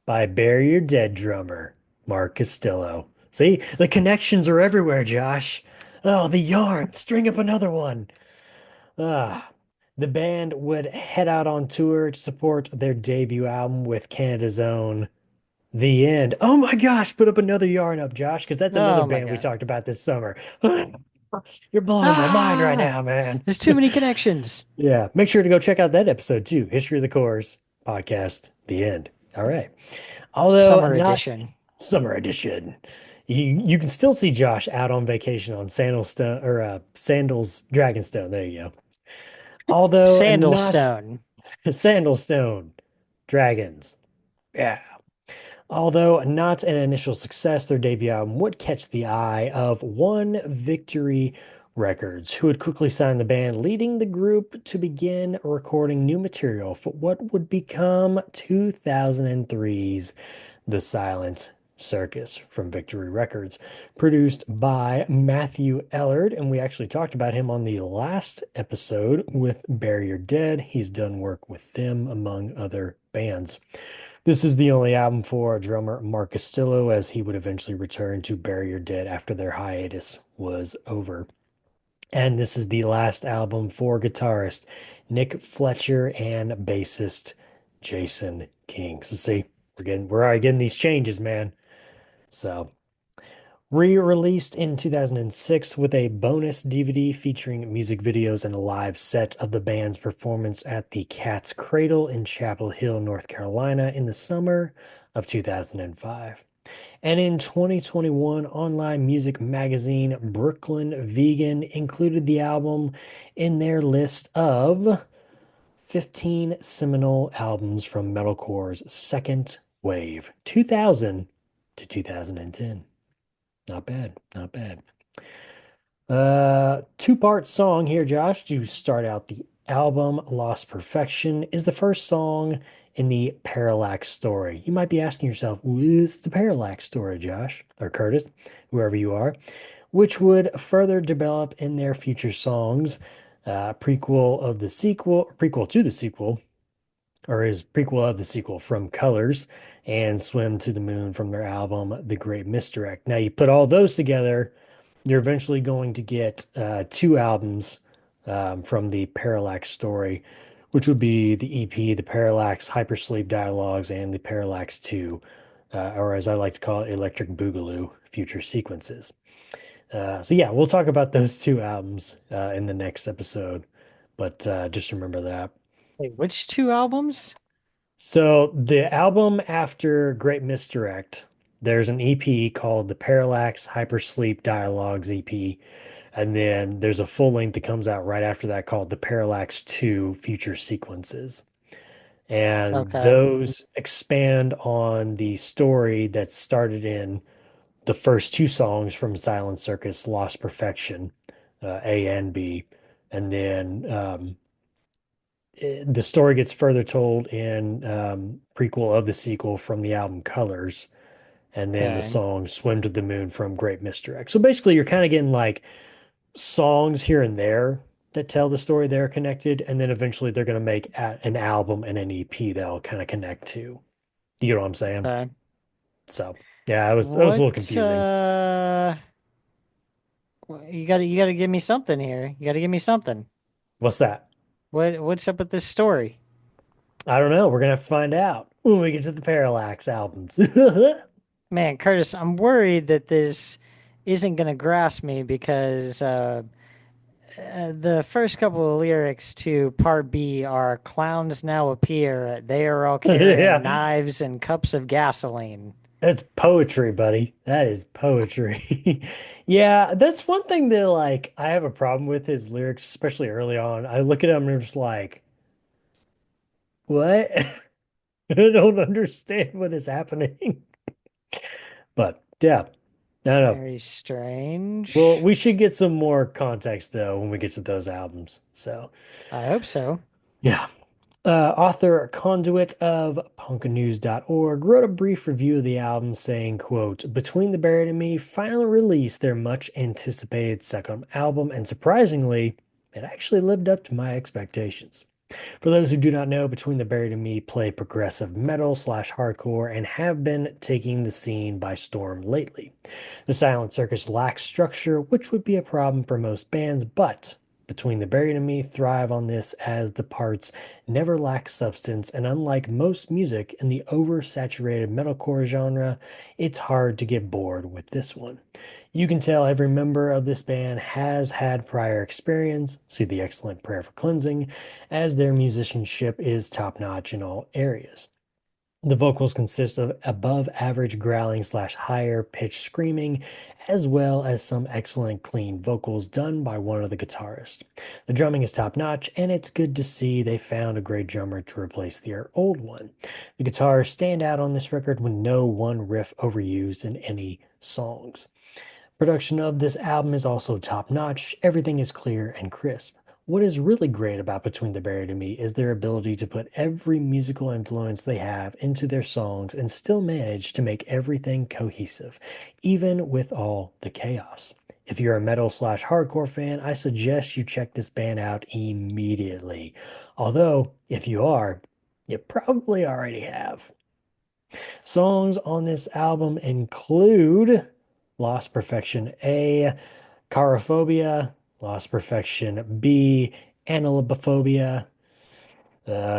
by Bury Your Dead drummer Mark Castillo. See, the connections are everywhere, Josh. Oh, the yarn. String up another one. Ah, the band would head out on tour to support their debut album with Canada's own The End. Oh my gosh, put up another yarn up, Josh, because that's another Oh my band we God. talked about this summer. You're blowing my mind right Ah, now, man. there's too many connections. Yeah, make sure to go check out that episode too. History of the Chorus podcast, The End. All right. Although Summer not edition. summer edition, you can still see Josh out on vacation on Sandalstone or Sandals Dragonstone. There you go. Although not Sandalstone. Sandalstone Dragons. Yeah. Although not an initial success, their debut album would catch the eye of One Victory Records, who would quickly sign the band, leading the group to begin recording new material for what would become 2003's The Silent Circus from Victory Records, produced by Matthew Ellard. And we actually talked about him on the last episode with Bury Your Dead. He's done work with them, among other bands. This is the only album for drummer Mark Castillo, as he would eventually return to Bury Your Dead after their hiatus was over. And this is the last album for guitarist Nick Fletcher and bassist Jason King. So see, we're already getting these changes, man. So Re-released in 2006 with a bonus DVD featuring music videos and a live set of the band's performance at the Cat's Cradle in Chapel Hill, North Carolina in the summer of 2005. And in 2021, online music magazine Brooklyn Vegan included the album in their list of 15 seminal albums from metalcore's second wave, 2000 to 2010. Not bad, not bad. Two-part song here, Josh, to start out the album. Lost Perfection is the first song in the Parallax story. You might be asking yourself, what's the Parallax story, Josh? Or Curtis, whoever you are, which would further develop in their future songs. Prequel to the sequel, or is prequel of the sequel From Colors and Swim to the Moon from their album The Great Misdirect. Now you put all those together, you're eventually going to get two albums from the Parallax story, which would be the EP, the Parallax Hypersleep Dialogues, and the Parallax 2, or as I like to call it, Electric Boogaloo Future Sequences. So yeah, we'll talk about those two albums in the next episode, but just remember that. Wait, which two albums? So the album after Great Misdirect, there's an EP called the Parallax Hypersleep Dialogues EP, and then there's a full length that comes out right after that called the Parallax 2 Future Sequences. And Okay. those expand on the story that started in the first two songs from Silent Circus, Lost Perfection, A and B, and then the story gets further told in prequel of the sequel from the album Colors, and then the Okay. song Swim to the Moon from Great Misdirect. So basically, you're kind of getting like songs here and there that tell the story they're connected, and then eventually they're going to make an album and an EP that'll kind of connect to. You know what I'm saying? Okay. So yeah, it was a little What confusing. you gotta give me something here. You gotta give me something. What's that? What's up with this story? I don't know. We're gonna have to find out when we get to the Parallax albums. Man, Curtis, I'm worried that this isn't gonna grasp me because the first couple of lyrics to part B are clowns now appear. They are all carrying Yeah, knives and cups of gasoline. that's poetry, buddy. That is poetry. Yeah, that's one thing that like I have a problem with his lyrics, especially early on. I look at him and I'm just like, what? I don't understand what is happening. But yeah, I don't know. Very Well, strange. we should get some more context though when we get to those albums. So I hope so. yeah. Author Conduit of punkanews.org wrote a brief review of the album saying, quote, Between the Buried and Me finally released their much anticipated second album, and surprisingly, it actually lived up to my expectations. For those who do not know, Between the Buried and Me play progressive metal slash hardcore and have been taking the scene by storm lately. The Silent Circus lacks structure, which would be a problem for most bands, but Between the Buried and Me thrive on this as the parts never lack substance, and unlike most music in the oversaturated metalcore genre, it's hard to get bored with this one. You can tell every member of this band has had prior experience, see the excellent Prayer for Cleansing, as their musicianship is top notch in all areas. The vocals consist of above average growling slash higher pitched screaming, as well as some excellent clean vocals done by one of the guitarists. The drumming is top notch, and it's good to see they found a great drummer to replace their old one. The guitars stand out on this record with no one riff overused in any songs. Production of this album is also top notch. Everything is clear and crisp. What is really great about Between the Buried and Me is their ability to put every musical influence they have into their songs and still manage to make everything cohesive, even with all the chaos. If you're a metal slash hardcore fan, I suggest you check this band out immediately. Although, if you are, you probably already have. Songs on this album include Lost Perfection A, Chorophobia, Lost Perfection B, Analobophobia,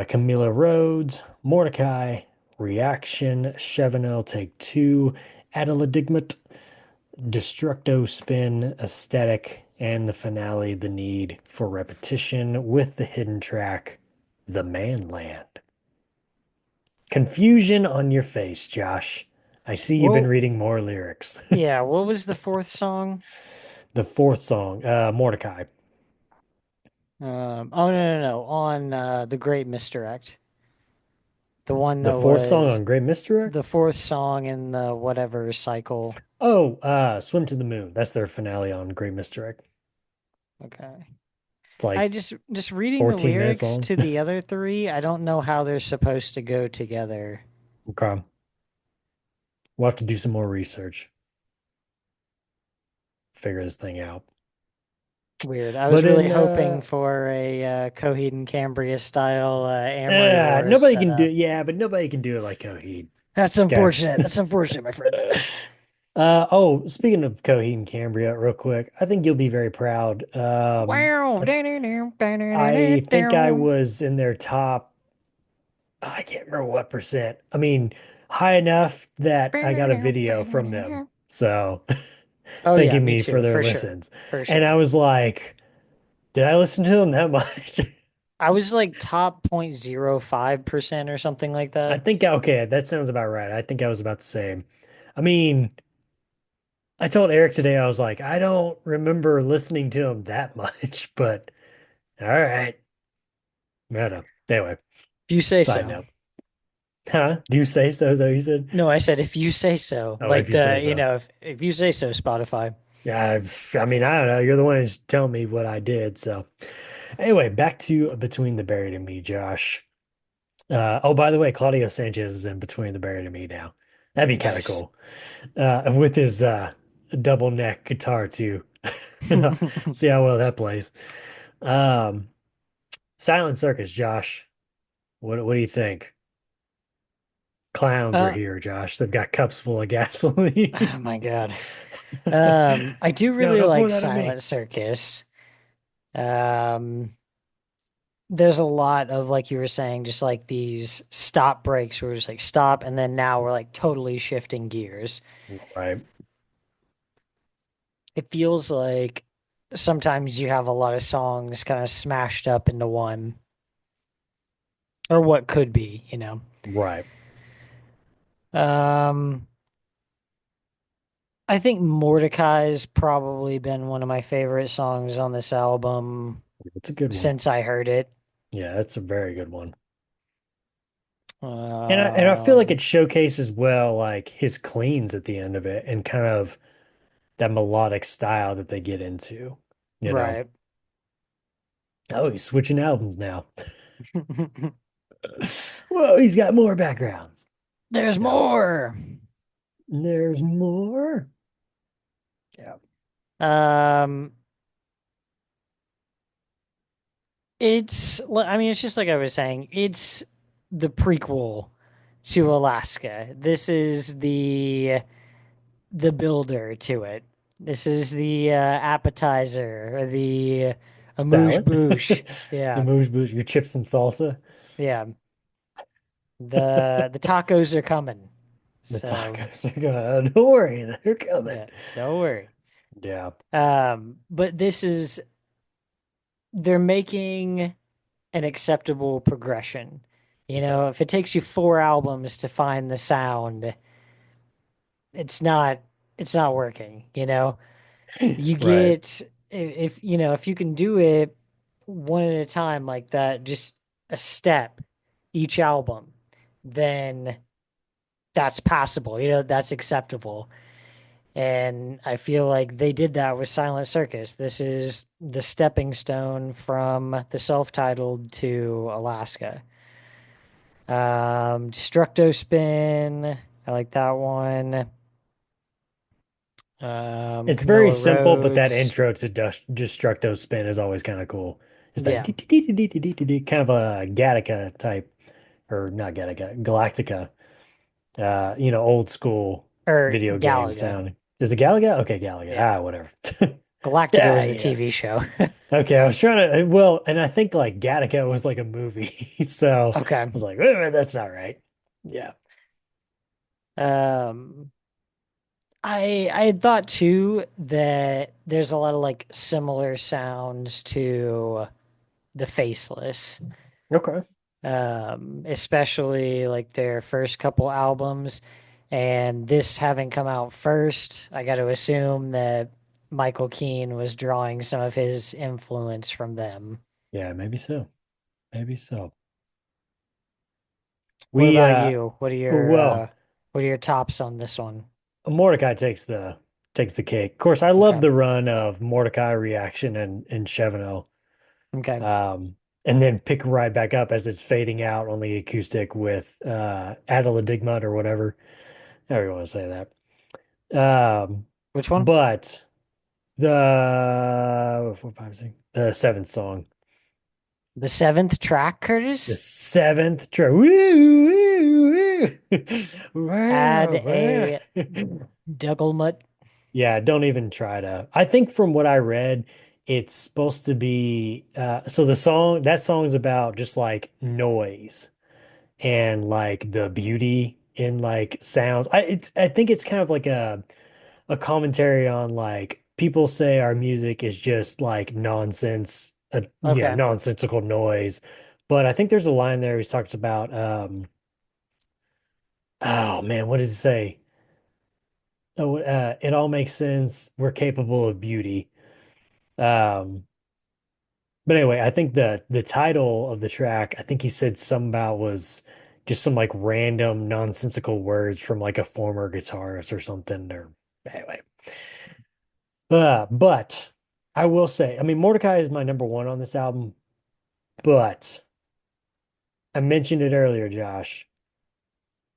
Camilla Rhodes, Mordecai, Reaction, Chevanel Take Two, Adeladigmat, Destructo Spin aesthetic, and the finale, the need for repetition with the hidden track, The Manland. Confusion on your face, Josh. I see you've been Well, reading more lyrics. yeah, what was the fourth song? The fourth song, Mordecai. Oh no, on The Great Misdirect. The one The that fourth song was on Great Misdirect? the fourth song in the whatever cycle. Oh, Swim to the Moon. That's their finale on Great Misdirect. Okay. It's I like just reading the 14 minutes lyrics long. to the other three, I don't know how they're supposed to go together. Okay. We'll have to do some more research, figure this thing out. Weird. I was But really in hoping for a Coheed and Cambria style Amory Wars nobody can do setup. yeah, but nobody can do it like Coheed. That's Okay. unfortunate. That's unfortunate, my friend. Oh, speaking of Coheed and Cambria, real quick, I think you'll be very proud. Wow. I think I was in their top, I can't remember what percent. I mean, high enough that I got a video from them. So Oh yeah, thanking me me for too, their for sure. listens. For And I sure. was like, did I listen to them that much? I was like top 0.05% or something like I that. think, okay, that sounds about right. I think I was about the same. I mean, I told Eric today, I was like, I don't remember listening to him that much, but all right. Meta. Anyway, If you say side so. note. Huh? Do you say so? Is that what you said? No, I said if you say so. Oh, Like if you say the, so. if you say so, Spotify. Yeah, I mean, I don't know. You're the one who's telling me what I did. So, anyway, back to Between the Buried and Me, Josh. Oh, by the way, Claudio Sanchez is in Between the Buried and Me now. That'd be kind of Nice. cool. With his double neck guitar too. See how well that plays. Um, Silent Circus, Josh. What do you think? Clowns are Uh, here, Josh. They've got cups full of gasoline. oh my God. I do No, really don't pour like that on me. Silent Circus. Um, there's a lot of, like you were saying, just like these stop breaks where we're just like stop, and then now we're like totally shifting gears. Right. It feels like sometimes you have a lot of songs kind of smashed up into one, or what could be. Right. Um, I think Mordecai's probably been one of my favorite songs on this album It's a good one. since I heard it. Yeah, that's a very good one. And I feel like Um, it showcases well like his cleans at the end of it and kind of that melodic style that they get into, you know. right. Oh, he's switching albums now. Whoa, he's got more backgrounds. There's Yeah. more. There's more. Yeah. Um, I mean, it's just like I was saying, it's the prequel to Alaska. This is the builder to it. This is the appetizer or the amuse Salad. bouche. The Yeah, moose boosh, your chips and salsa. yeah. The tacos are coming. The So tacos are gonna, don't worry, they're coming. yeah, don't worry. Yeah. But they're making an acceptable progression. If it takes you 4 albums to find the sound, it's not it's not working. You Right. get if you can do it one at a time like that, just a step each album, then that's passable. That's acceptable. And I feel like they did that with Silent Circus. This is the stepping stone from the self-titled to Alaska. Destructo Spin, I like that one. It's very Camilla simple, but that Rhodes. intro to Destructo Spin is always kind of cool. It's that Yeah. kind of a Gattaca type, or not Gattaca, Galactica, old school Or video game Galaga. sound. Is it Galaga? Okay, Galaga. Yeah. Ah, whatever. Galactica Yeah, was the yeah. TV show. Okay, I was trying to, well, and I think like Gattaca was like a movie. So I Okay. was like, wait a minute, that's not right. Yeah. Um, I had thought too that there's a lot of like similar sounds to the Faceless, Okay. especially like their first couple albums. And this having come out first, I got to assume that Michael Keane was drawing some of his influence from them. Yeah, maybe so. Maybe so. What We about you? well, What are your tops on this one? Mordecai takes the cake. Of course, I love Okay. the run of Mordecai Reaction and Chevino. Okay. And then pick right back up as it's fading out on the acoustic with Adeladigma or whatever. However you want to say that. Which one? But the 4, 5, 6, the seventh song, The seventh track, the Curtis? seventh track. Woo, woo, woo. Add Wow, a wow. Dugglemut. Yeah, don't even try to. I think from what I read, it's supposed to be so that song's about just like noise and like the beauty in like sounds. I think it's kind of like a commentary on like people say our music is just like nonsense, Okay. nonsensical noise. But I think there's a line there he talks about oh man, what does it say? Oh, it all makes sense. We're capable of beauty. Um, but anyway, I think the title of the track, I think he said something about was just some like random nonsensical words from like a former guitarist or something. Or anyway, but I will say, I mean, Mordecai is my number one on this album, but I mentioned it earlier, Josh.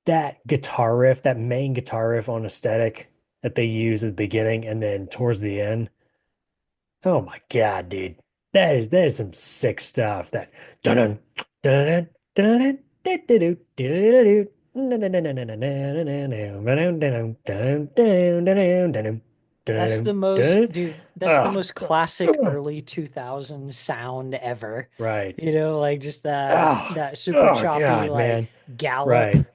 That guitar riff, that main guitar riff on Aesthetic that they use at the beginning and then towards the end. Oh my God, dude. That is some sick stuff. That dun dun dun That's the most, dude, that's the Oh, most classic early 2000s sound ever. right. You know, like just Oh, that super oh choppy God, like man. gallop Right.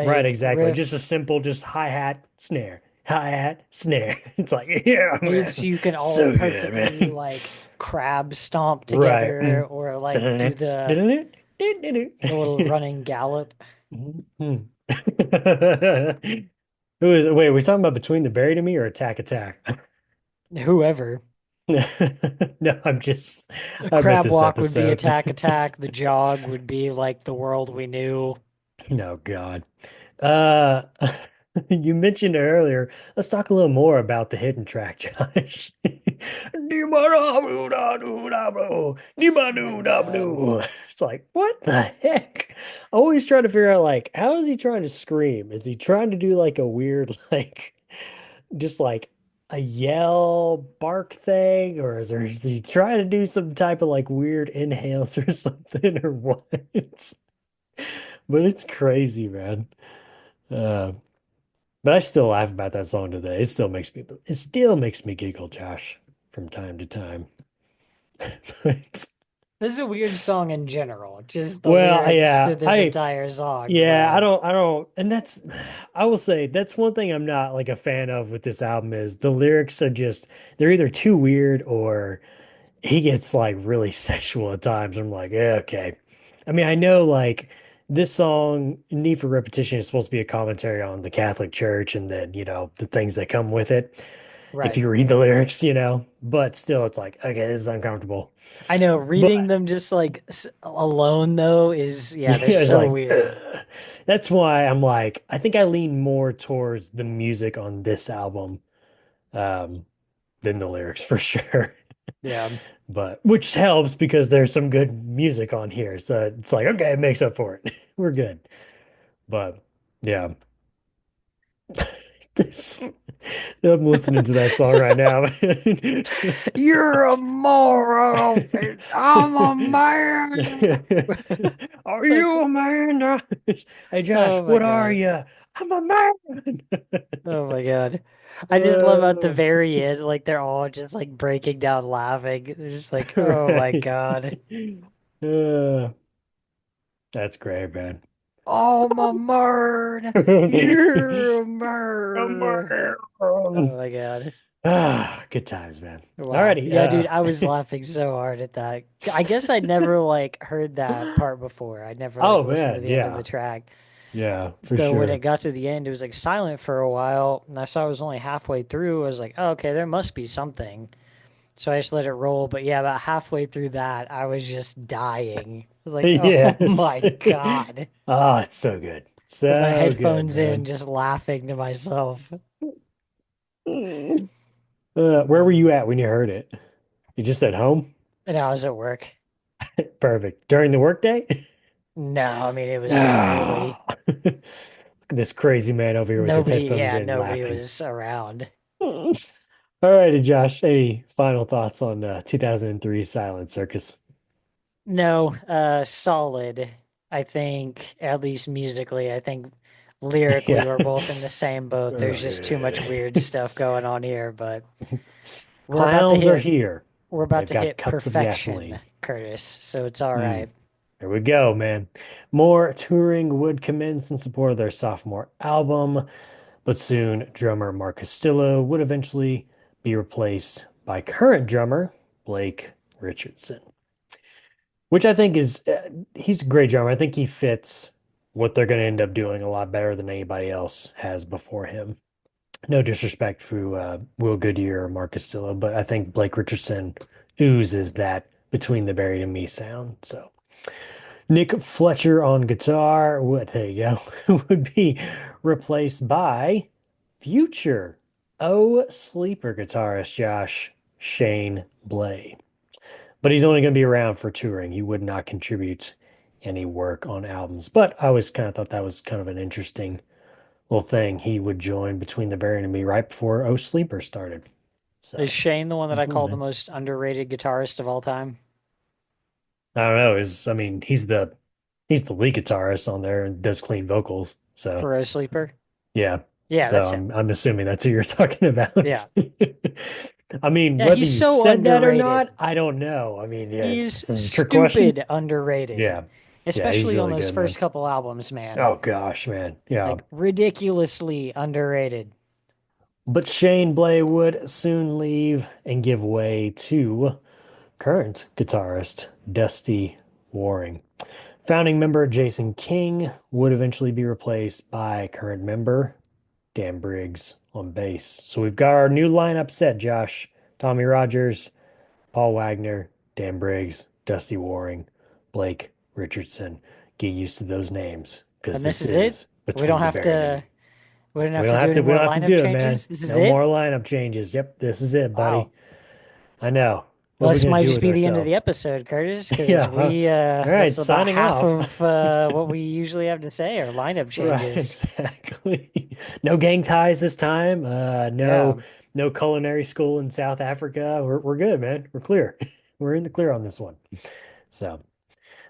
Right, like exactly. Just riff. a simple, just hi-hat, snare, hi-hat, snare. It's like, yeah, It's man. you can all So good, perfectly man. like crab stomp Right. together or like do the little running gallop. Mhm. Who is wait, are we talking about Between the Buried and Me or Attack Attack? Whoever. No, The I meant crab this walk would be episode. attack attack. The jog would be like the world we knew. No, God. Uh, you mentioned it earlier. Let's talk a little more about the hidden track, Josh. Oh my God. It's like, what the heck? I always try to figure out, like, how is he trying to scream? Is he trying to do like a weird, like, just like a yell bark thing, or is he trying to do some type of like weird inhales or something, or what? But it's crazy, man. Uh, but I still laugh about that song today. It still makes me giggle, Josh, from time to time. But, This is a weird song in general, just the well, lyrics yeah, to this entire song, I but don't, and I will say that's one thing I'm not like a fan of with this album is the lyrics are just, they're either too weird or he gets like really sexual at times. I'm like, yeah, okay. I mean, I know like this song, Need for Repetition, is supposed to be a commentary on the Catholic Church and then, the things that come with it. If right. you read the lyrics, but still it's like, okay, this is uncomfortable. I know But reading them just like alone though is yeah, they're yeah, it's so like, weird. ugh. That's why I'm like, I think I lean more towards the music on this album um, than the lyrics for sure. Yeah. But which helps because there's some good music on here. So it's like, okay, it makes up for it. We're good. But yeah, this, I'm listening to that song right now. You're a moron. And I'm a man. Are Like, you a man? Hey Josh, oh my what are God. you? I'm a man. Oh my God. I just love at the Uh, very end, like they're all just like breaking down laughing. They're just like, oh my right. God. Uh, that's great, man. Oh, my bird. You're a bird. Oh my God. Ah, good times, man. Wow. Alrighty. Yeah, dude, I was laughing so hard at that. I guess I'd never like heard that part before. I'd never like Oh listened to man, the end of the yeah, track. yeah, for So when it sure. got to the end, it was like silent for a while, and I saw it was only halfway through. I was like, oh, okay, there must be something. So I just let it roll. But yeah, about halfway through that, I was just dying. I was like, oh Yes. my God. Oh, it's so good. With my So good, headphones in, man. just laughing to myself. Where were you at when you heard it? You just at home? And I was at work. Perfect. During the workday? No, I mean, it was early. Ah. Look at this crazy man over here with his Nobody, headphones yeah, in nobody laughing. was around. All righty, Josh. Any final thoughts on 2003 Silent Circus? No, solid. I think, at least musically, I think lyrically Yeah. we're both in the same boat. There's Oh, just too much weird yeah. stuff going on here, but we're about to Clowns are hit here. we're about They've to got hit cups of perfection, gasoline. Curtis. So it's all Hmm. right. There we go, man. More touring would commence in support of their sophomore album, but soon drummer Mark Castillo would eventually be replaced by current drummer Blake Richardson, which I think is he's a great drummer. I think he fits what they're going to end up doing a lot better than anybody else has before him. No disrespect for Will Goodyear or Mark Castillo, but I think Blake Richardson oozes that between the Buried and Me sound. So Nick Fletcher on guitar, what there you go, would be replaced by future Sleeper guitarist Josh Shane Blay. But he's only going to be around for touring. He would not contribute any work on albums. But I always kind of thought that was kind of an interesting little thing. He would join Between the Buried and Me right before Sleeper started. Is So Shane the one that I cool, call the man. most underrated guitarist of all time? I don't know. Is I mean, he's the lead guitarist on there and does clean vocals. So For a sleeper? yeah. Yeah, So that's him. I'm assuming that's who you're talking about. Yeah. I mean, Yeah, whether he's you so said that or underrated. not, I don't know. I mean, yeah, He's this is a trick question. stupid underrated, Yeah. Yeah, he's especially on really those good, man. first couple albums, man. Oh gosh, man. Yeah. Like ridiculously underrated. But Shane Blay would soon leave and give way to current guitarist Dusty Waring. Founding member Jason King would eventually be replaced by current member Dan Briggs on bass. So we've got our new lineup set, Josh. Tommy Rogers, Paul Wagner, Dan Briggs, Dusty Waring, Blake Richardson. Get used to those names because And this this is it. is We don't Between the have Buried and to Me. we don't have to do any We more don't have to lineup do it, man. changes. This is No it. more lineup changes. Yep, this is it, buddy. Wow. I know. What Well, are we this gonna might do just with be the end of the ourselves? episode, Curtis, because Yeah. we All right, that's about signing half off. of what we usually have to say are lineup Right, changes. exactly. No gang ties this time. Yeah. No culinary school in South Africa. We're good, man. We're clear. We're in the clear on this one. So,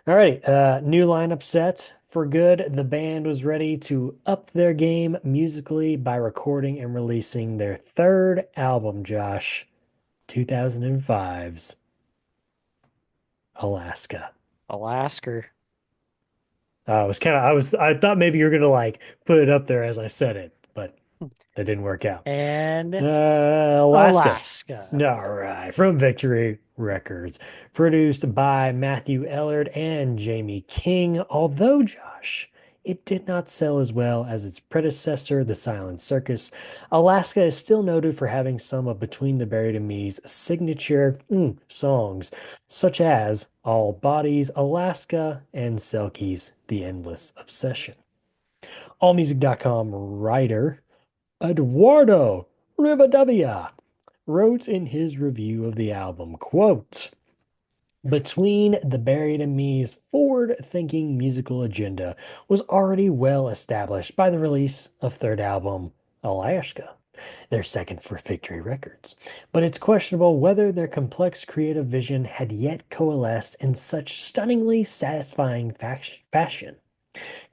all right. New lineup set for good. The band was ready to up their game musically by recording and releasing their third album, Josh, 2005's Alaska. Alaska. I thought maybe you were gonna like put it up there as I said it, but that didn't work out. And Alaska. Alaska. All right, from Victory Records, produced by Matthew Ellard and Jamie King. Although, Josh, it did not sell as well as its predecessor, The Silent Circus, Alaska is still noted for having some of Between the Buried and Me's signature songs, such as All Bodies, Alaska, and Selkie's The Endless Obsession. AllMusic.com writer Eduardo Rivadavia wrote in his review of the album, quote, Between the Buried and Me's forward-thinking musical agenda was already well established by the release of third album, Alaska, their second for Victory Records. But it's questionable whether their complex creative vision had yet coalesced in such stunningly satisfying fashion.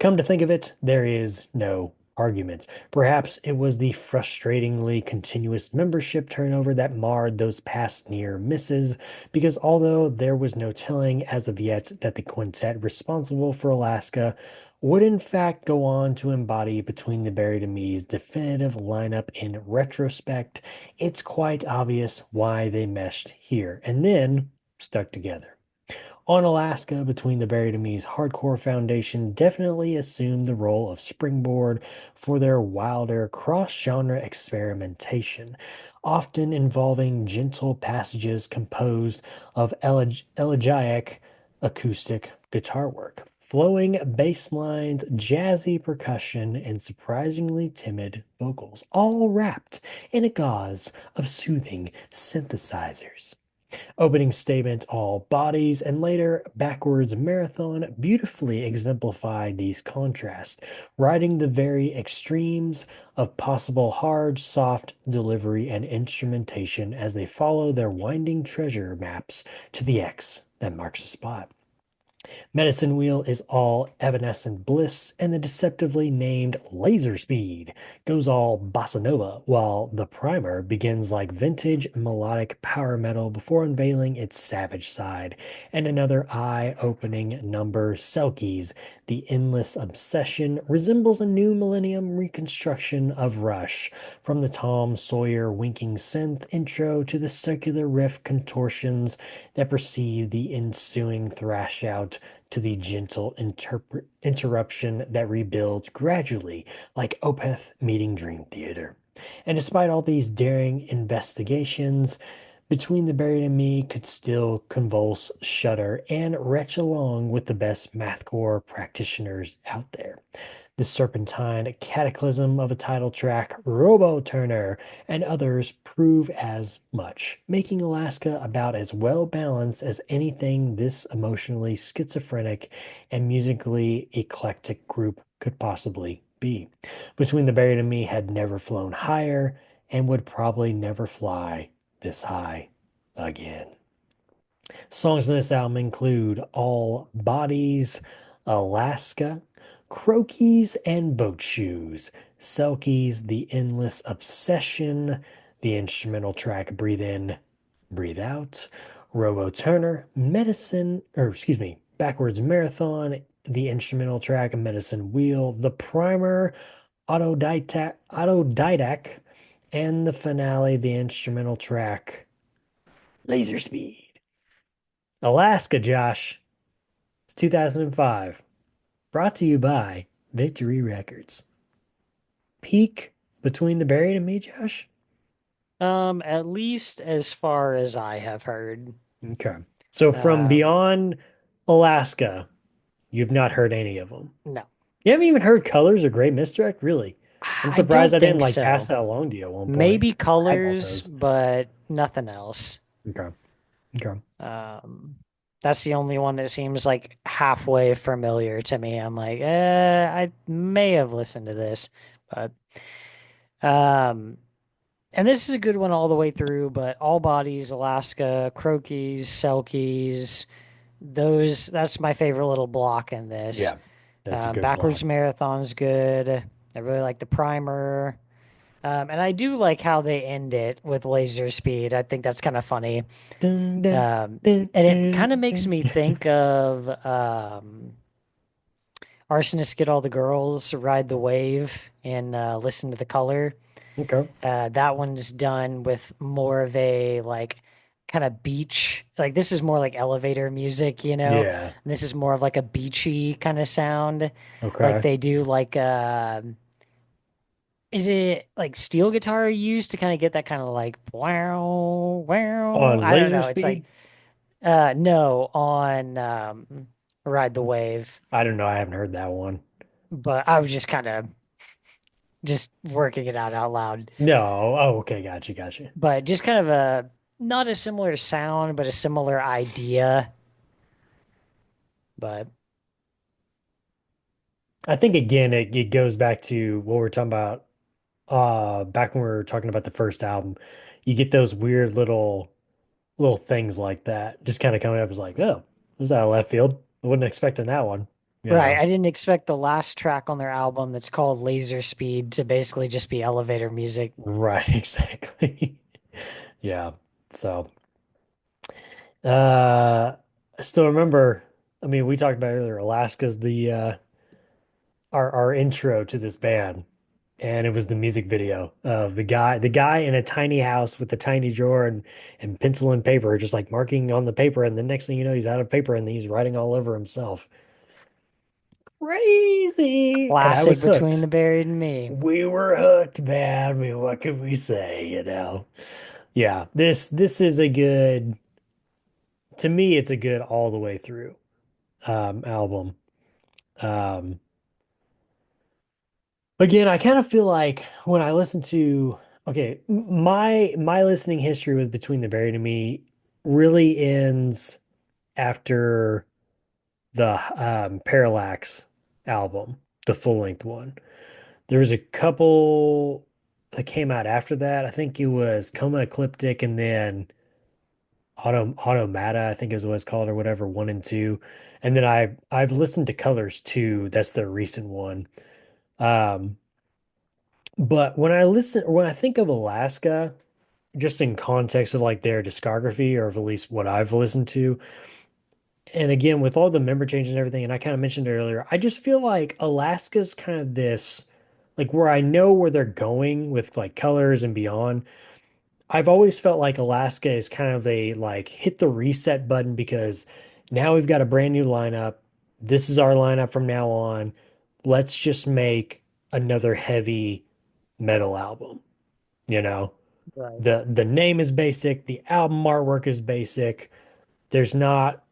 Come to think of it, there is no arguments. Perhaps it was the frustratingly continuous membership turnover that marred those past near misses, because although there was no telling as of yet that the quintet responsible for Alaska would in fact go on to embody Between the Buried and Me's definitive lineup in retrospect, it's quite obvious why they meshed here and then stuck together. On Alaska, Between the Buried and Me's hardcore foundation definitely assumed the role of springboard for their wilder cross-genre experimentation, often involving gentle passages composed of elegiac acoustic guitar work, flowing bass lines, jazzy percussion, and surprisingly timid vocals, all wrapped in a gauze of soothing synthesizers. Opening statement All Bodies and later Backwards Marathon beautifully exemplified these contrasts, riding the very extremes of possible hard, soft delivery and instrumentation as they follow their winding treasure maps to the X that marks the spot. Medicine Wheel is all evanescent bliss, and the deceptively named Laser Speed goes all bossa nova, while the primer begins like vintage melodic power metal before unveiling its savage side. And another eye-opening number, Selkies, the endless obsession, resembles a new millennium reconstruction of Rush, from the Tom Sawyer winking synth intro to the circular riff contortions that precede the ensuing thrash out to the gentle interruption that rebuilds gradually like Opeth meeting Dream Theater. And despite all these daring investigations, Between the Buried and Me could still convulse, shudder, and retch along with the best mathcore practitioners out there. The serpentine cataclysm of a title track, Robo Turner, and others prove as much, making Alaska about as well balanced as anything this emotionally schizophrenic and musically eclectic group could possibly be. Between the Buried and Me had never flown higher and would probably never fly this high again. Songs on this album include All Bodies, Alaska, Croquis and Boat Shoes, Selkies, The Endless Obsession, the instrumental track Breathe In, Breathe Out, Robo Turner, Backwards Marathon, the instrumental track Medicine Wheel, the primer, Autodidact, and the finale, the instrumental track Laser Speed. Alaska, Josh. It's 2005. Brought to you by Victory Records. Peak Between the Buried and Me, Josh? At least as far as I have heard. Okay. So from Um, beyond Alaska, you've not heard any of them. No. You haven't even heard Colors or Great Misdirect? Really? I'm surprised I didn't think like pass so. that along to you at one point. Maybe I bought Colors, those. but nothing else. Okay. Okay. That's the only one that seems like halfway familiar to me. I'm like, I may have listened to this, but and this is a good one all the way through. But All Bodies, Alaska, Croquis, Selkies, that's my favorite little block in this. Yeah. That's a good Backwards block. Marathon's good. I really like the primer. And I do like how they end it with laser speed. I think that's kind of funny. Dun, dun, And it kind of dun, makes dun. me think of Arsonist Get All the Girls, Ride the Wave, and Listen to the Color. Okay. That one's done with more of a like kind of beach, like this is more like elevator music, Yeah. And this is more of like a beachy kind of sound. Like Okay. they do like is it like steel guitar used to kind of get that kind of like wow wow? On I don't Laser know. It's like Speed? no on Ride the Wave, I don't know. I haven't heard that one. but I was just kind of just working it out loud. No. Oh, okay. Gotcha. Gotcha. But just kind of a not a similar sound, but a similar idea. But I think again it goes back to what we are talking about back when we were talking about the first album. You get those weird little things like that just kind of coming up as like, oh, this is out of left field. I wasn't expecting that one. you Right. know. I didn't expect the last track on their album that's called Laser Speed to basically just be elevator music. Right, exactly. Yeah. So, uh, I still remember, I mean, we talked about earlier, Alaska's our intro to this band, and it was the music video of the guy in a tiny house with a tiny drawer and pencil and paper, just like marking on the paper, and the next thing you know, he's out of paper and he's writing all over himself. Crazy. And I Classic was Between the hooked. Buried and Me. We were hooked, man. I mean, what can we say, you know? Yeah, this is a good, to me, it's a good all the way through album. Um Again, I kind of feel like when I listen to, okay, my listening history with Between the Buried and Me really ends after the Parallax album, the full length one. There was a couple that came out after that. I think it was Coma Ecliptic and then Automata, I think is what it's called or whatever, one and two. And then I've listened to Colors too. That's the recent one. Um, but when I think of Alaska, just in context of like their discography or of at least what I've listened to, and again with all the member changes and everything, and I kind of mentioned it earlier, I just feel like Alaska's kind of this like where I know where they're going with like Colors and beyond. I've always felt like Alaska is kind of a like hit the reset button because now we've got a brand new lineup. This is our lineup from now on. Let's just make another heavy metal album, you know? Right. The name is basic, the album artwork is basic. There's not,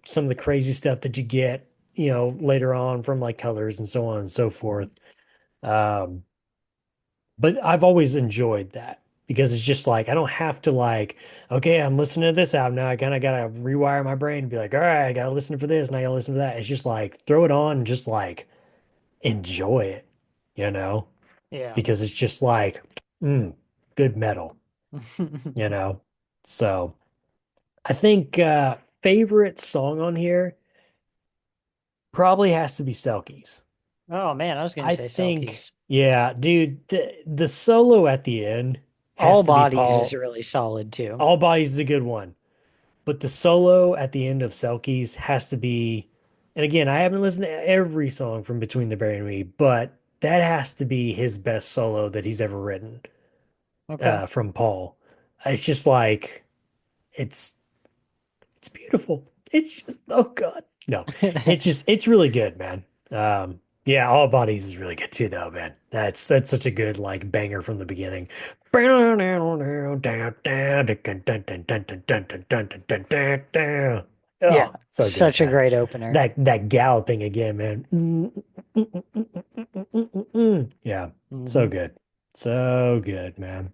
some of the crazy stuff that you get, later on from like Colors and so on and so forth. Um, but I've always enjoyed that because it's just like I don't have to like, okay, I'm listening to this album now. I kind of gotta rewire my brain and be like, all right, I gotta listen for this and I gotta listen for that. It's just like throw it on and just like enjoy it, you know? Yeah. Because it's just like, mm, good metal, you know? So I think favorite song on here probably has to be Selkies. Oh man, I was gonna I say think, Selkies. yeah, dude, the solo at the end All has to be Bodies is Paul. really solid too. All Bodies is a good one, but the solo at the end of Selkies has to be, and again, I haven't listened to every song from Between the Buried and Me, but that has to be his best solo that he's ever written Okay. from Paul. It's just like it's it's beautiful. It's just oh God. No. It's really good, man. Yeah, All Bodies is really good too though, man. That's such a good like banger from the beginning. Yeah, Oh, so good, such a man. great opener. That galloping again, man. Yeah, so Hmm. good. So good, man.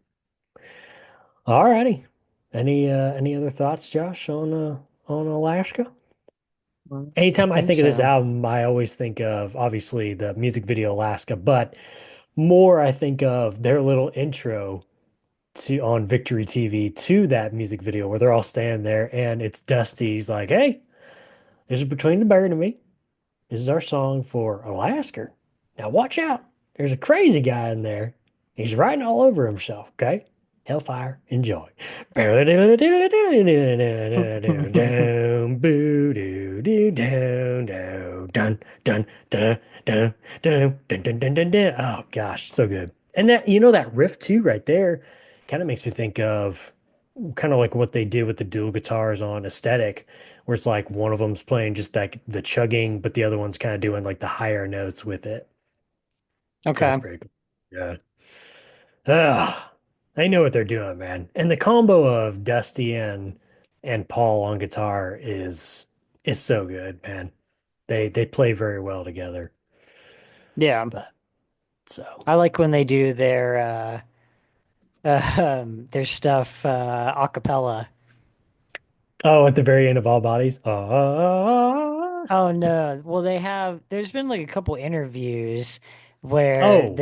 Alrighty. Any other thoughts, Josh, on Alaska? I Anytime I think think of this so. album, I always think of obviously the music video Alaska, but more I think of their little intro to on Victory TV to that music video where they're all standing there and it's Dusty. He's like, "Hey, this is Between the Bird and Me. This is our song for Alaska. Now watch out. There's a crazy guy in there. He's writing all over himself, okay? Hellfire, enjoy." Oh gosh, so good. And that riff too, right there, kind of makes me think of kind of like what they did with the dual guitars on Aesthetic, where it's like one of them's playing just like the chugging, but the other one's kind of doing like the higher notes with it. So that's Okay. pretty cool. Yeah. Ah, they know what they're doing, man. And the combo of Dusty and Paul on guitar is so good, man. They play very well together. Yeah. But so I like when they do their stuff a cappella. oh, at the very end of All Bodies. Oh, Oh no. Well, there's been like a couple interviews where oh,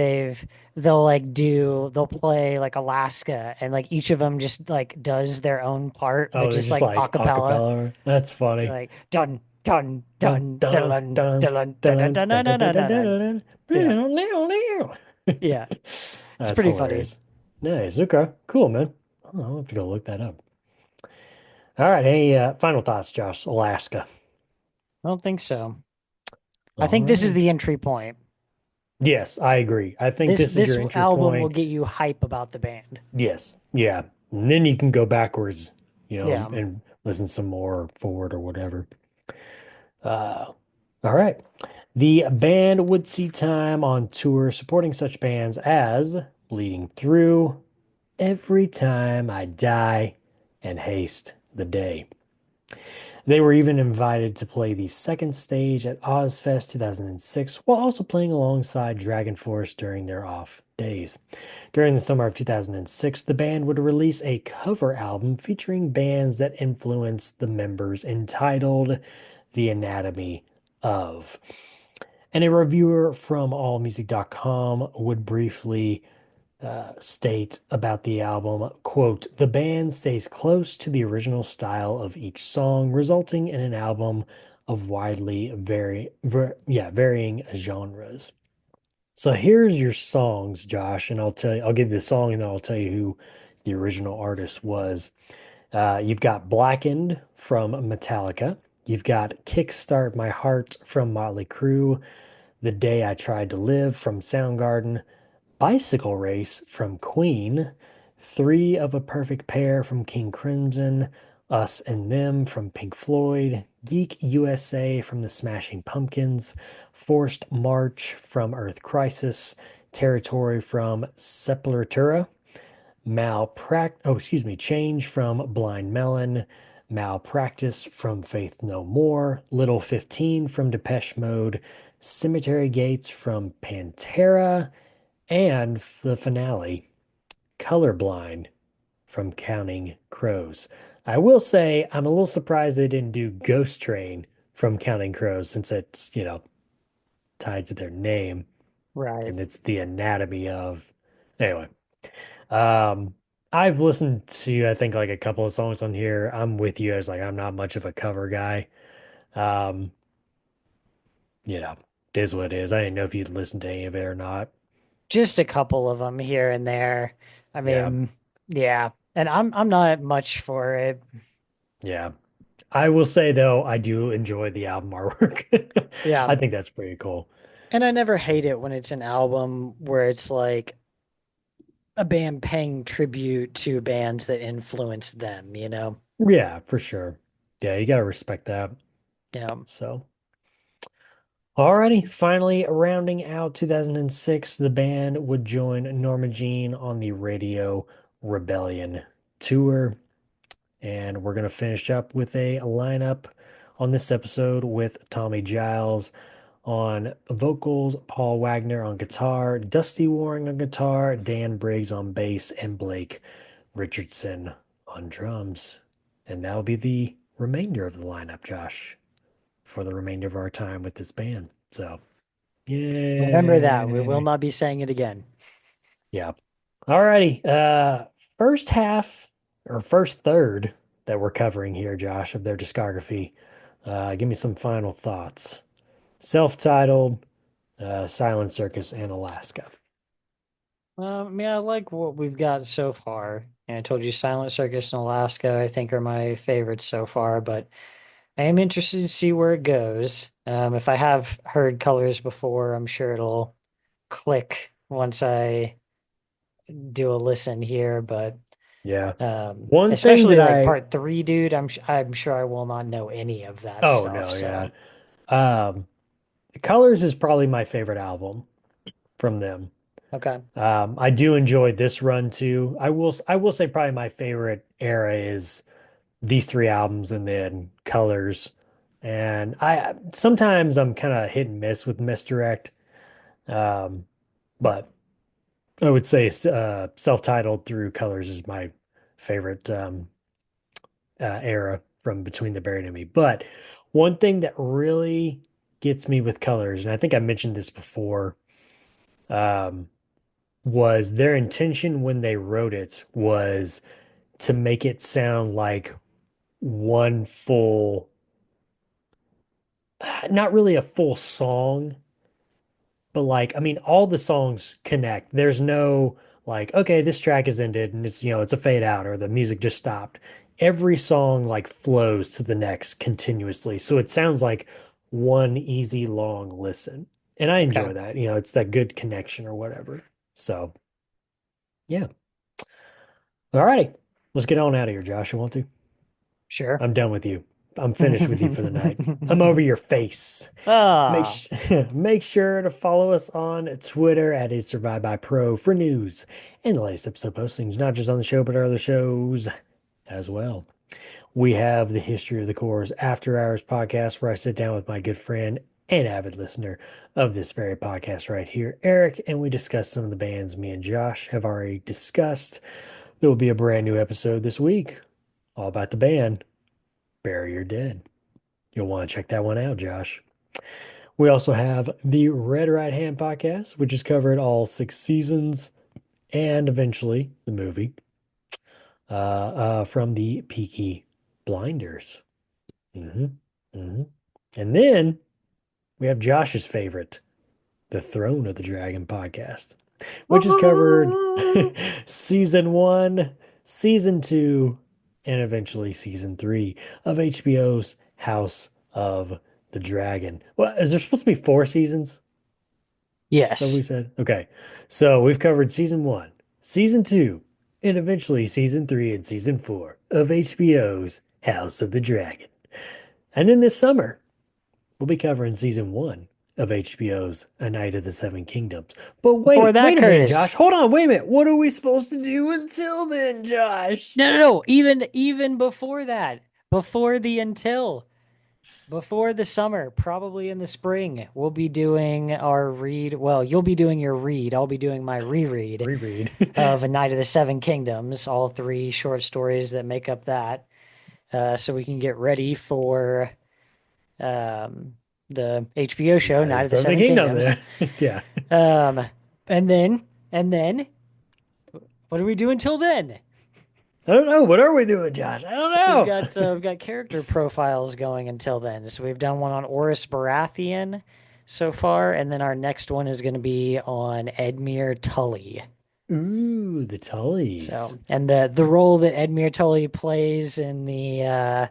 they'll play like Alaska and like each of them just like does their own part, but oh, they're just just like a like a cappella. cappella. That's funny. Like dun dun Dun, dun dun, dun dun, dun dun dun dun, dun dun, dun dun, dun dun, dun dun, dun. dun, Yeah, dun. yeah, it's That's pretty funny. hilarious. Nice. Okay. Cool, man. I'll have to go look that up. All right. Hey, final thoughts, Josh. Alaska. I don't think so. I All think this is right. the entry point. Yes, I agree. I think This this is this your entry album will point. get you hype about the band. Yes. Yeah. And then you can go backwards, Yeah. and listen some more forward or whatever. All right. The band would see time on tour supporting such bands as Bleeding Through, Every Time I Die, and Haste the Day. They were even invited to play the second stage at Ozfest 2006 while also playing alongside Dragon Force during their off days. During the summer of 2006, the band would release a cover album featuring bands that influenced the members entitled The Anatomy of. And a reviewer from AllMusic.com would briefly state about the album, quote, the band stays close to the original style of each song, resulting in an album of varying genres. So here's your songs, Josh, and I'll give you the song and then I'll tell you who the original artist was. You've got Blackened from Metallica. You've got Kickstart My Heart from Motley Crue. The Day I Tried to Live from Soundgarden. Bicycle Race from Queen, Three of a Perfect Pair from King Crimson, Us and Them from Pink Floyd, Geek USA from the Smashing Pumpkins, Forced March from Earth Crisis, Territory from Sepultura, Change from Blind Melon, Malpractice from Faith No More, Little 15 from Depeche Mode, Cemetery Gates from Pantera, and the finale, Colorblind from Counting Crows. I will say I'm a little surprised they didn't do Ghost Train from Counting Crows since it's, tied to their name Right. and it's the anatomy of. Anyway, um, I've listened to I think like a couple of songs on here. I'm with you as like I'm not much of a cover guy. Um, it is what it is. I didn't know if you'd listened to any of it or not. Just a couple of them here and there. I Yeah, mean, yeah. And I'm not much for it. yeah. I will say though, I do enjoy the album artwork. Yeah. I think that's pretty cool. And I never So, hate it when it's an album where it's like a band paying tribute to bands that influenced them, you know? yeah, for sure. Yeah, you gotta respect that. Yeah. So, alrighty, finally rounding out 2006, the band would join Norma Jean on the Radio Rebellion tour. And we're gonna finish up with a lineup on this episode with Tommy Giles on vocals, Paul Wagner on guitar, Dusty Waring on guitar, Dan Briggs on bass, and Blake Richardson on drums. And that'll be the remainder of the lineup, Josh, for the remainder of our time with this band. So, Remember that. We will yay. not be saying it again. Yeah. Alrighty. First half or first third that we're covering here, Josh, of their discography. Give me some final thoughts. Self-titled, Silent Circus, and Alaska. I mean, I like what we've got so far. And I told you Silent Circus and Alaska, I think, are my favorites so far, but I am interested to see where it goes. If I have heard Colors before, I'm sure it'll click once I do a listen here, but Yeah. One thing especially that like I, part three, dude, I'm sure I will not know any of that oh stuff. no, yeah. So Um, Colors is probably my favorite album from them. okay. I do enjoy this run too. I will say probably my favorite era is these three albums and then Colors. And I sometimes I'm kind of hit and miss with Misdirect. Um, but I would say self-titled through Colors is my favorite era from Between the Buried and Me. But one thing that really gets me with Colors, and I think I mentioned this before, um, was their intention when they wrote it was to make it sound like one full not really a full song, but like, I mean, all the songs connect. There's no like, okay, this track is ended and it's, it's a fade out or the music just stopped. Every song like flows to the next continuously. So it sounds like one easy long listen. And I Okay. enjoy that. It's that good connection or whatever. So, yeah. All righty. Let's get on out of here, Josh. You want to? Sure. I'm done with you. I'm finished with you for the night. I'm over your face. Ah, Make sure to follow us on Twitter at is Survive by Pro for news and the latest episode postings, not just on the show, but our other shows as well. We have the History of the Cores After Hours podcast, where I sit down with my good friend and avid listener of this very podcast right here, Eric, and we discuss some of the bands me and Josh have already discussed. There will be a brand new episode this week, all about the band Bury Your Dead. You'll want to check that one out, Josh. We also have the Red Right Hand podcast, which has covered all 6 seasons and eventually the movie from the Peaky Blinders. And then we have Josh's favorite, the Throne of the Dragon podcast, which has covered season 1, season 2, and eventually season 3 of HBO's House of the Dragon. Well, is there supposed to be 4 seasons? Is that what we yes. said? Okay. So we've covered season 1, season 2, and eventually season 3 and season 4 of HBO's House of the Dragon. And then this summer, we'll be covering season 1 of HBO's A Night of the Seven Kingdoms. But Before wait that, a minute, Curtis. Josh. Hold on, wait a minute. What are we supposed to do until then, Josh? No. Even before that, before the summer, probably in the spring, we'll be doing our read. Well, you'll be doing your read. I'll be doing my reread Reread. of A Night of the Seven Kingdoms, all 3 short stories that make up that. So we can get ready for the HBO show, Night of the Seven Kingdoms. Yeah. And then, what do we do until then? I don't know. What are we doing, Josh? I don't know. We've got character profiles going until then. So we've done one on Oris Baratheon so far, and then our next one is going to be on Edmure Tully. Ooh, the Tullys. So, and the role that Edmure Tully plays in the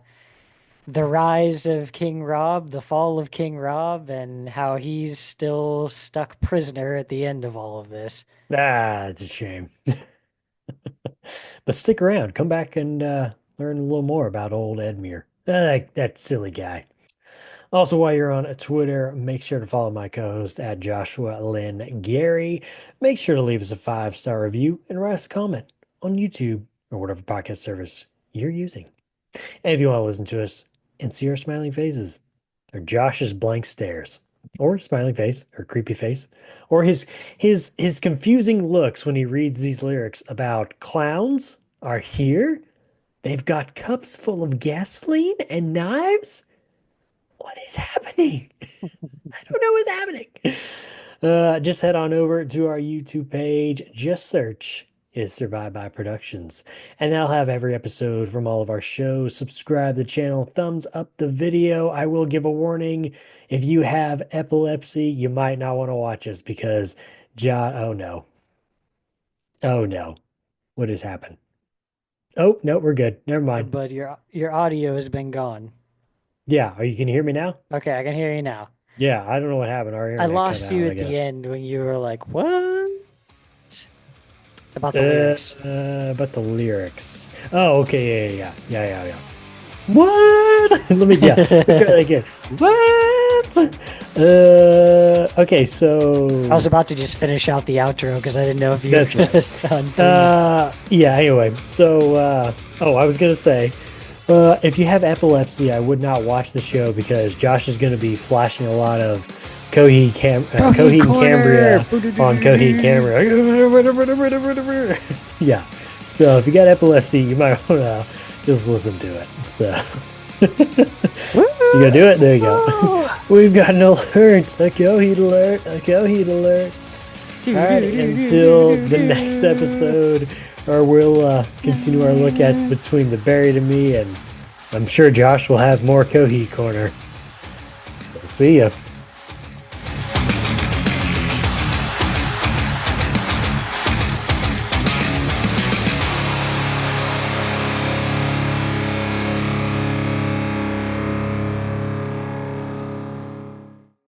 rise of King Rob, the fall of King Rob, and how he's still stuck prisoner at the end of all of this. It's a shame. But stick around. Come back and learn a little more about old Edmure. That silly guy. Also, while you're on Twitter, make sure to follow my co-host at Joshua Lynn Gary. Make sure to leave us a 5-star review and write us a comment on YouTube or whatever podcast service you're using. And if you want to listen to us and see our smiling faces, or Josh's blank stares, or smiling face, or creepy face, or his confusing looks when he reads these lyrics about clowns are here. They've got cups full of gasoline and knives. What is happening? I don't know what's happening. Just head on over to our YouTube page. Just search Is Survive by Productions. And that'll have every episode from all of our shows. Subscribe to the channel. Thumbs up the video. I will give a warning. If you have epilepsy, you might not want to watch us because oh no. Oh no. What has happened? Oh, no, we're good. Never mind. But your audio has been gone. Yeah, you can hear me now? Okay, I can hear you now. Yeah, I don't know what happened. Our I internet lost cut you out, at I the guess. end when you were like, "What?" About the lyrics. About the lyrics. Oh, okay, yeah. What? Let me try that again. What? Okay, so I was about to just finish out the outro because I didn't know if you That's were right. done. Yeah, anyway, so I was gonna say, if you have epilepsy, I would not watch the show because Josh is gonna be flashing a lot of Coheed and Cambria on Coheed Cambria. Yeah, so if you got epilepsy, you might want to just listen to it. So you gonna do it? There you go. We've got an alert, a Coheed alert, a Coheed alert. All right, until the next episode, or we'll continue our look at Between the Buried and Me, and I'm sure Josh will have more Coheed Corner. See ya.